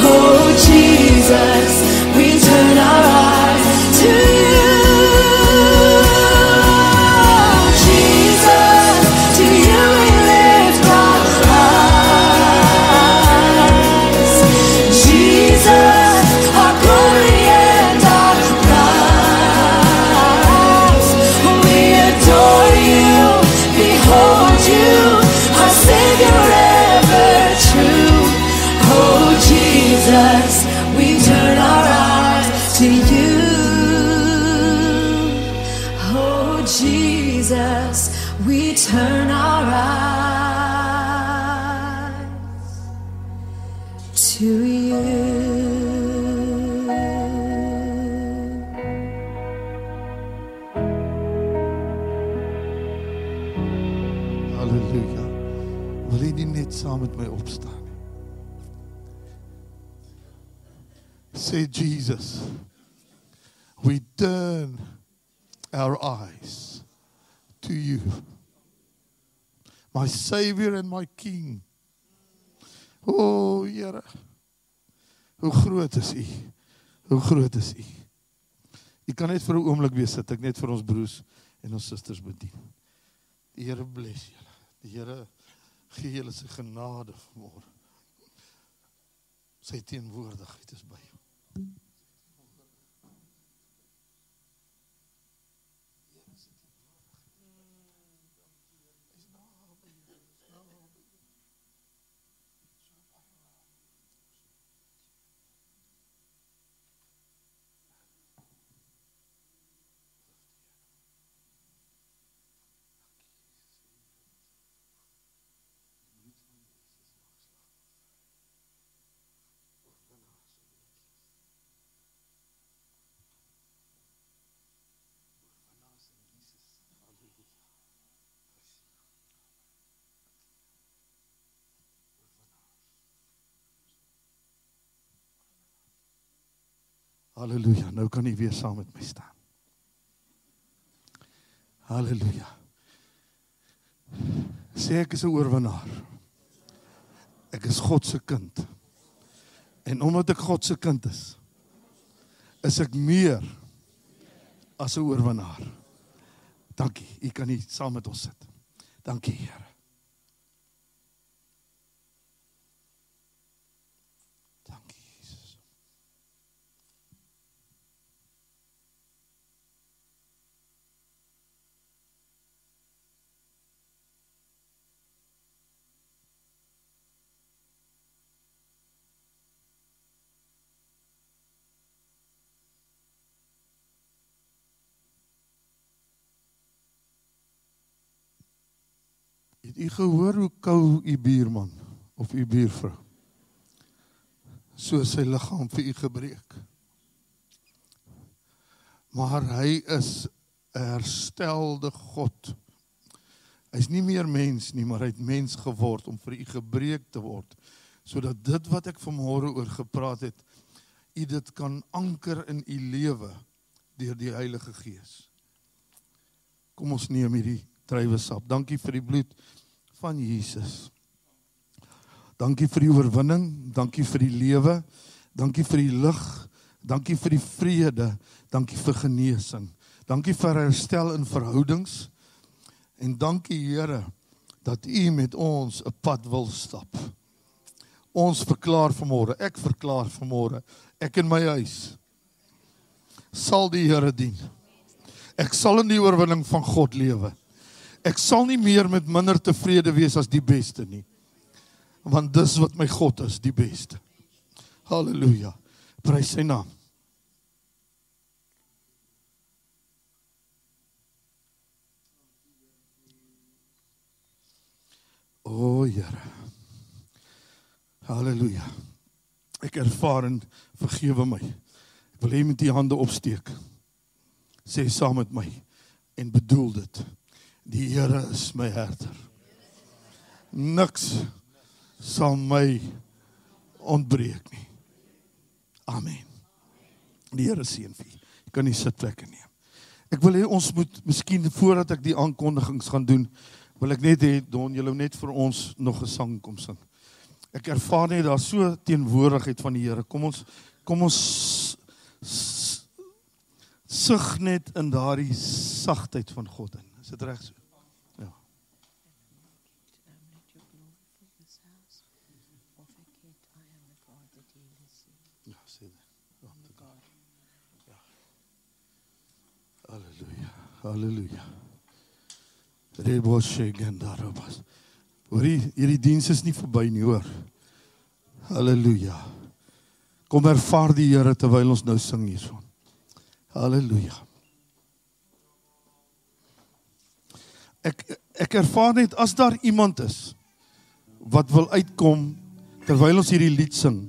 Oh Jesus, we turn our eyes to you. Jesus, to you we lift our eyes. Jesus, our glory and our prize. We adore you, behold you, our Savior ever true. Oh Jesus, we turn our eyes to you. Oh Jesus, we turn our eyes. saam met my opstaan nie. Sê Jesus, we turn our eyes to you. My Savior and my King. O Here, hoe groot is U? Hoe groot is U? U kan net vir 'n oomblik weer sit, ek net vir ons broers en ons susters bedien. Die Here bless julle. Die Here gee julle sy genade vanmôre. Sy teenwoordigheid is by jou. Halleluja, nou kan U weer saam met my staan. Halleluja. Sê ek is 'n oorwinnaar. Ek is God se kind. En omdat ek God se kind is ek meer as 'n oorwinnaar. Dankie, U kan hier saam met ons sit. Dankie, Here. Het u gehoor hoe kou u buurman of u buurvrou so sy liggaam vir u gebreek? Maar hy is 'n herstelde God. Hy is nie meer mens nie, maar hy het mens geword om vir u gebreek te word, sodat dit wat ek vanmôre oor gepraat het, u dit kan anker in u lewe deur die Heilige Gees. Kom ons neem hierdie druiwesap. Dankie vir die bloed van Jesus. Dankie vir die oorwinning, dankie vir die lewe, dankie vir die lig, dankie vir die vrede, dankie vir genesing, dankie vir herstel in verhoudings, en dankie Here, dat U met ons 'n pad wil stap. Ons verklaar vanmôre, ek verklaar vanmôre, ek in my huis sal die Here dien. Ek sal in die oorwinning van God lewe. Ek sal nie meer met minder tevrede wees as die beste nie. Want dis wat my God is, die beste. Halleluja. Prys sy naam. O Here. Halleluja. Ek ervaar en vergewe my. Ek wil hê met die hande opsteek. Sê saam met my en bedoel dit. Die Here is my herder. Niks sal my ontbreek nie. Amen. Die Here seën vir u. Jy kan die sitplekke neem. Ek wil hê ons moet, miskien voordat ek die aankondigings gaan doen, wil ek net hê, Don, julle net vir ons nog 'n sang kom sing. Ek ervaar net daar so teenwoordigheid van die Here. Kom ons sug net in daardie sagtheid van God in. Is dit reg so? Ja. Ja, sê dit. Ja. Halleluja. Halleluja. Hoor, hierdie diens is nie verby nie, hoor. Halleluja. Kom ervaar die Here terwyl ons nou sing hierson. Halleluja. Ek ervaar net, as daar iemand is wat wil uitkom terwyl ons hierdie lied sing,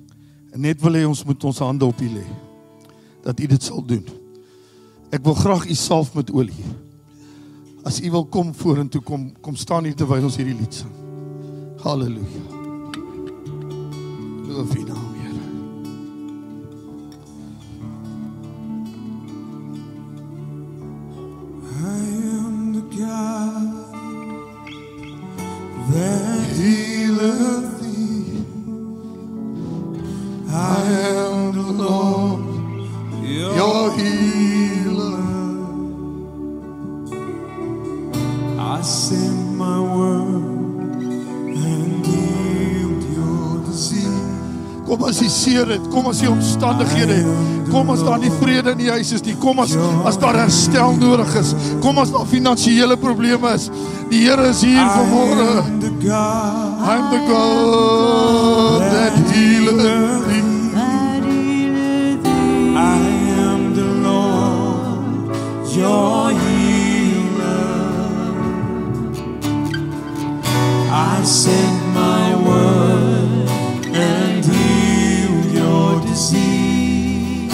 en net wil hê ons moet ons hande op U lê, dat U dit sal doen. Ek wil graag U salf met olie. As U wil kom vorentoe, kom staan hier terwyl ons hierdie lied sing. Halleluja. Loof U naam, Here. I am the God that healeth thee. I am the Lord, your healer. I send my word and healed your disease. Kom as die seer het, kom as die omstandighede het, kom as daar nie vrede in die huis is nie, kom as daar herstel nodig is, kom as daar finansiële probleme is. Die Here is hier vanmôre. I'm the God that healeth thee. I am the Lord, your healer. I send my word and heal your disease.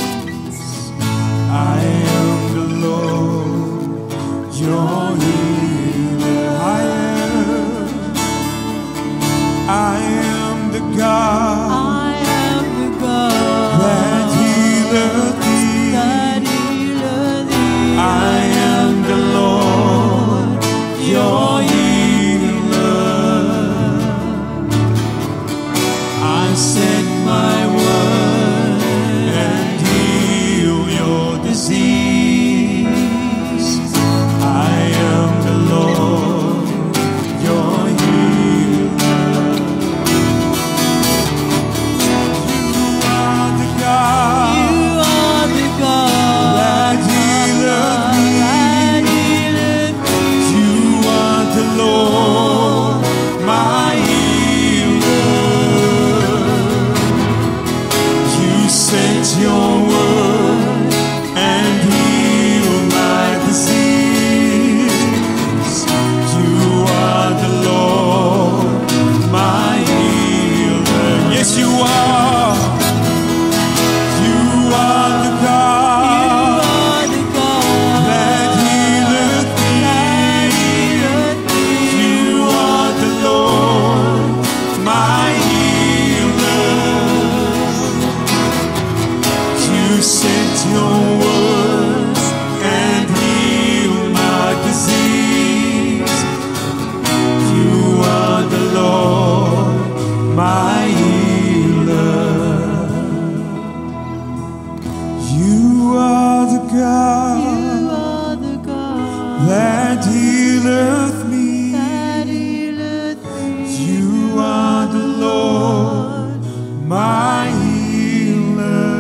I am the Lord, your healer. I am the God. I am the God That healeth thee. that healeth thee. I am the Lord, your healer. I send my word and heal your disease. I am the Lord, your healer. You are the God. You are the God That healeth me. that healeth thee. You are the Lord, my healer. You sent your word and healed my disease. You are the Lord, my healer. Yes, you are. You are the God. That healeth thee. You are the Lord, my healer. You sent your word and healed my disease. You are the Lord, my healer. You are the God. You are the God That healeth me. that healeth thee. You are the Lord, my healer.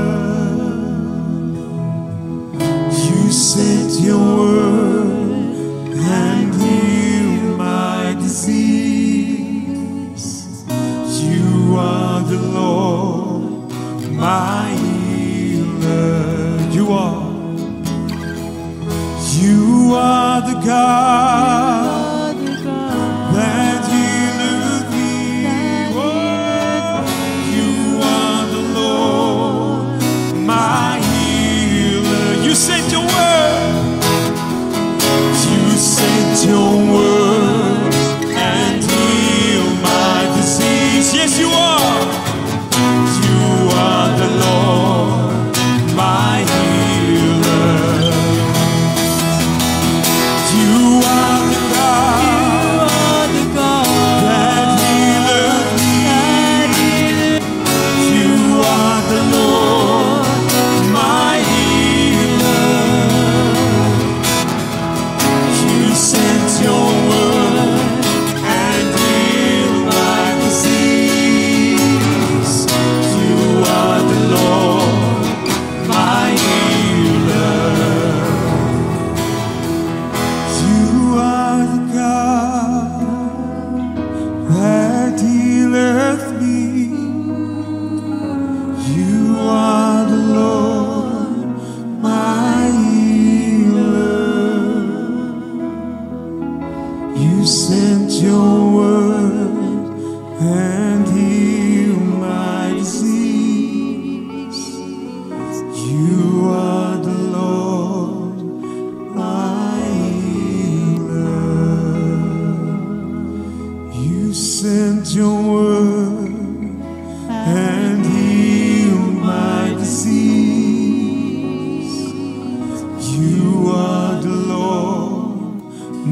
You sent your word and healed my disease. You are the Lord, my healer. You are. You are the God that healeth me. Oh, you are the Lord, my healer. You sent your word. You sent your word and healed my disease. Yes, you are. You are the Lord, my healer. You are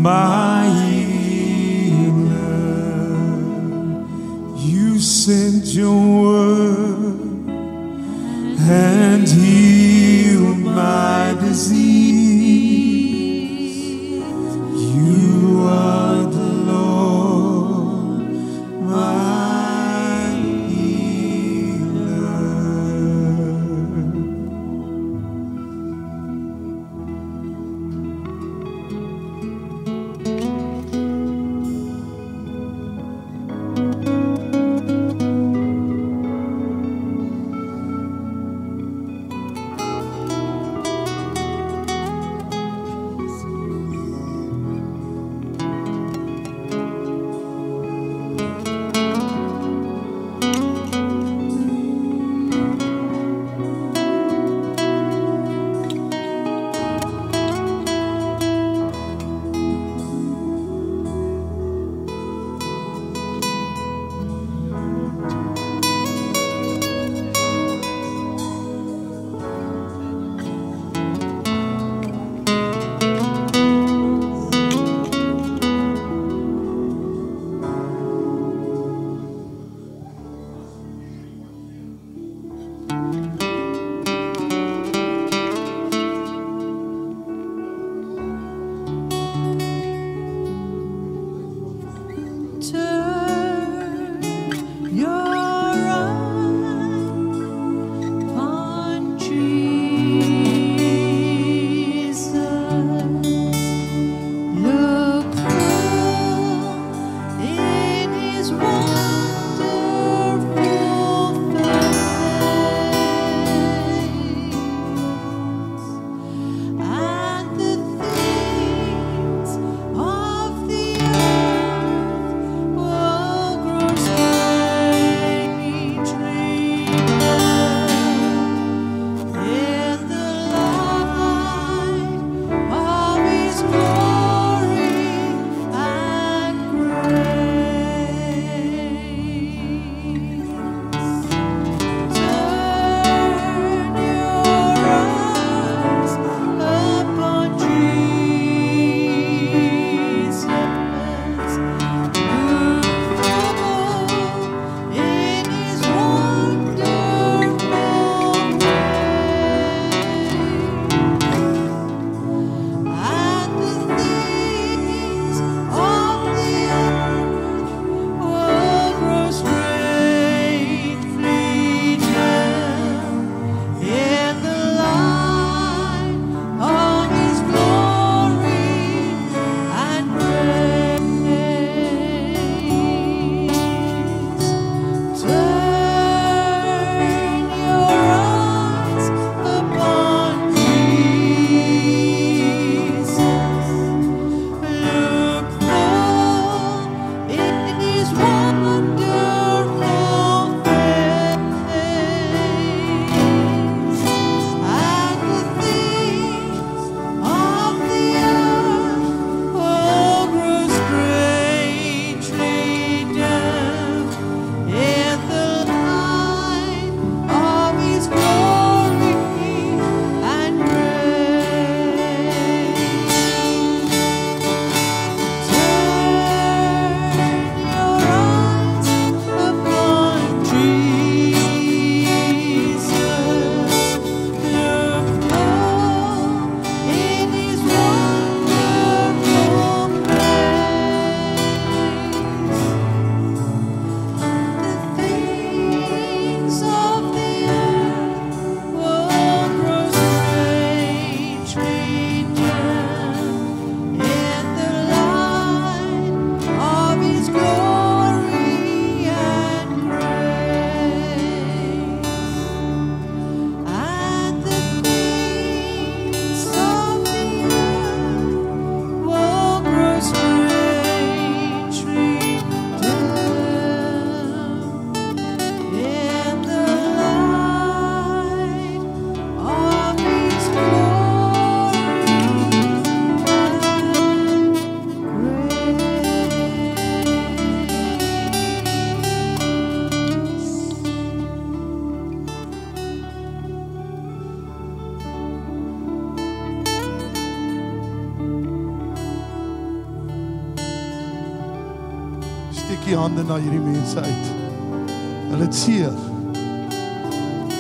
my healer. You sent your word and healed my disease. You are the Lord, my healer. u hande na hierdie mense uit. Hulle het seer.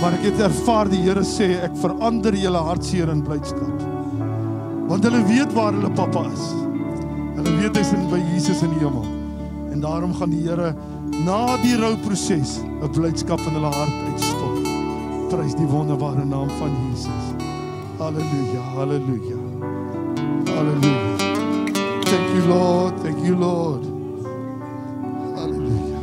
Maar ek het ervaar die Here sê, ek verander julle hartseer in blydskap. Want hulle weet waar hulle pappa is. Hulle weet hy is by Jesus in die hemel. En daarom gaan die Here na die rouproses 'n blydskap in hulle hart uitstort. Prys die wonderbare naam van Jesus. Halleluja, halleluja. Halleluja. Thank you, Lord. Thank you, Lord. Halleluja.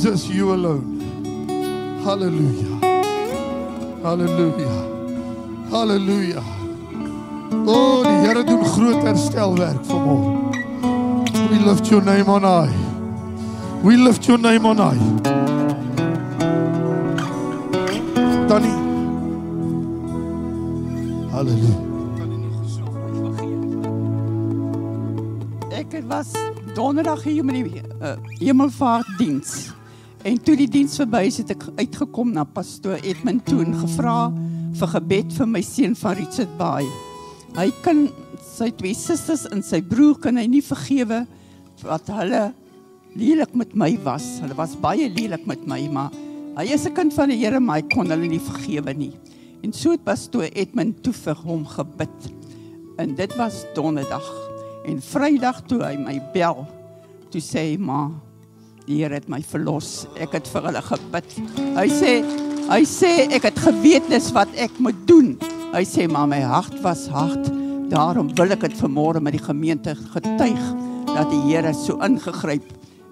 Jesus, you alone. Hallelujah. Hallelujah. Hallelujah. Oh, die Here doen groot herstelwerk vanmôre. We lift your name on high. We lift your name on high. Tannie. Hallelujah. Ek was donderdag hier met die hemelvaartdiens. En toe die diens verby is, het ek uitgekom na pastoor Edmund toe en gevra vir gebed vir my seun van Richard Baai. Hy kan sy 2 susters en sy broer kan hy nie vergewe wat hulle lelik met my was. Hulle was baie lelik met my, maar hy is 'n kind van die Here, maar hy kon hulle nie vergewe nie. En so het pastoor Edmund toe vir hom gebid. En dit was donderdag. En Vrydag toe hy my bel, toe sê hy, ma, die Here het my verlos. Ek het vir hulle gebid. Hy sê ek het geweet dis wat ek moet doen. Hy sê, maar my hart was hard. Daarom wil ek het vanmôre met die gemeente getuig dat die Here so ingegryp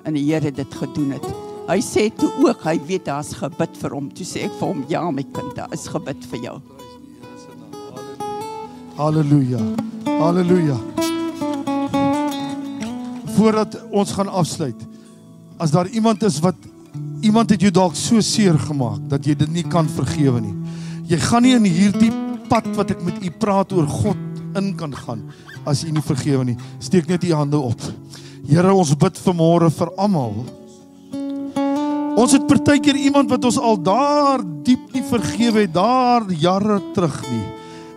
en die Here dit gedoen het. Hy sê toe ook, hy weet daar's gebid vir hom. Toe sê ek vir hom, ja my kind, daar is gebid vir jou. Halleluja. Halleluja. Voordat ons gaan afsluit, as daar iemand is wat, iemand het jou dalk so seer gemaak, dat jy dit nie kan vergewe nie. Jy gaan nie in hierdie pad wat ek met u praat oor God in kan gaan, as u nie vergewe nie. Steek net u hande op. Here, ons bid vanmôre vir almal. Ons het partykeer iemand wat ons al daar diep nie vergewe het, daar jare terug nie.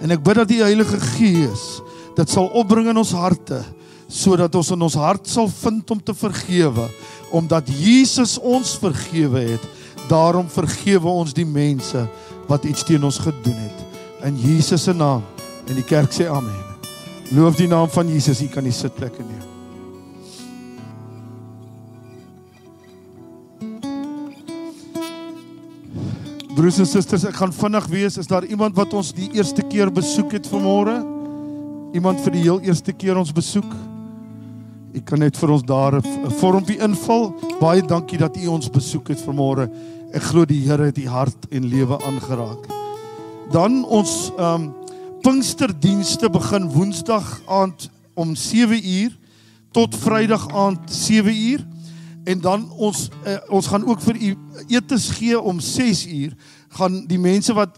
En ek bid dat die Heilige Gees dit sal opbring in ons harte, sodat ons in ons hart sal vind om te vergewe, omdat Jesus ons vergewe het, daarom vergewe ons die mense wat iets teen ons gedoen het. In Jesus se naam, en die kerk sê amen. Loof die naam van Jesus, u kan die sitplekke neem. Broers en susters, ek gaan vinnig wees, is daar iemand wat ons die eerste keer besoek het vanmôre? Iemand vir die heel eerste keer ons besoek? Ek kan net vir ons daar 'n vormpie invul. Baie dankie dat u ons besoek het vanmôre. Ek glo die Here het u hart en lewe aangeraak. Dan ons Pinksterdienste begin Woensdag aand om 7:00 tot Vrydag aand 7:00. En dan ons gaan ook vir u etes gee om 6:00. Gaan die mense wat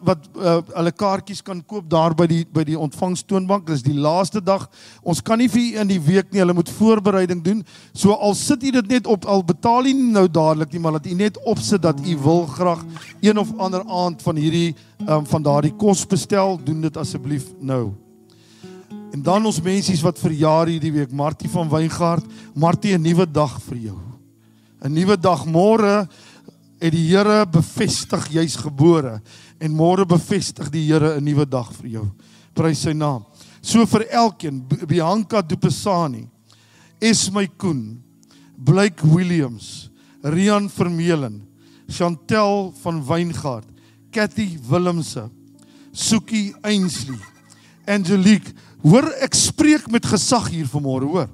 hulle kaartjies kan koop daar by die ontvangstoonbank. Dis die laaste dag. Ons kan nie vir u in die week nie, hulle moet voorbereiding doen. So al sit u dit net op, al betaal u nie nou dadelik nie, maar dat u net opsit dat u wil graag een of ander aand van hierdie van daardie kos bestel, doen dit asseblief nou. En dan ons mensies wat verjaar hierdie week, Martie van Wyngaard, Martie, 'n nuwe dag vir jou. 'n Nuwe dag. Môre het die Here bevestig jy's gebore en môre bevestig die Here 'n nuwe dag vir jou. Prys sy naam. So vir elkeen, Bianca Dupesani, Esmy Koen, Blake Williams, Rian Vermeulen, Chantel van Wyngaard, Cathy Willemse, Soekie Ainsley, Angelique, hoor ek spreek met gesag hier vanmôre, hoor.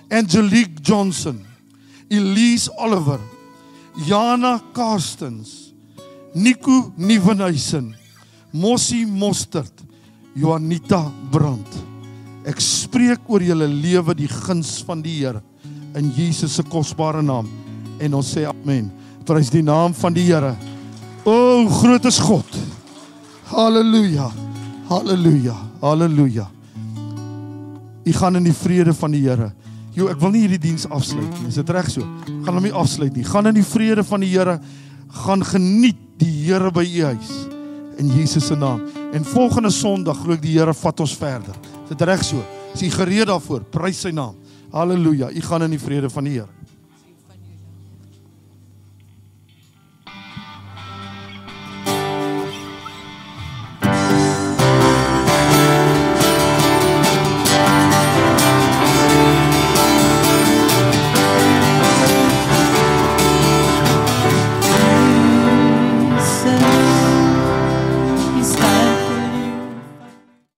Angelique Johnson, Elise Oliver, Jana Karstens, Nico Nieuwenhuisen, Mossie Mostert, Juanita Brandt. Ek spreek oor julle lewe die guns van die Here in Jesus se kosbare naam. En ons sê amen. Prys die naam van die Here. O, groot is God. Halleluja. Halleluja. Halleluja. U gaan in die vrede van die Here. Jo, ek wil nie hierdie diens afsluit nie. Is dit reg so? Gaan hom nie afsluit nie. Gaan in die vrede van die Here. Gaan geniet die Here by u huis. In Jesus se naam. En volgende Sondag glo ek die Here vat ons verder. Is dit reg so? Is u gereed daarvoor? Prys sy naam. Halleluja. U gaan in die vrede van die Here.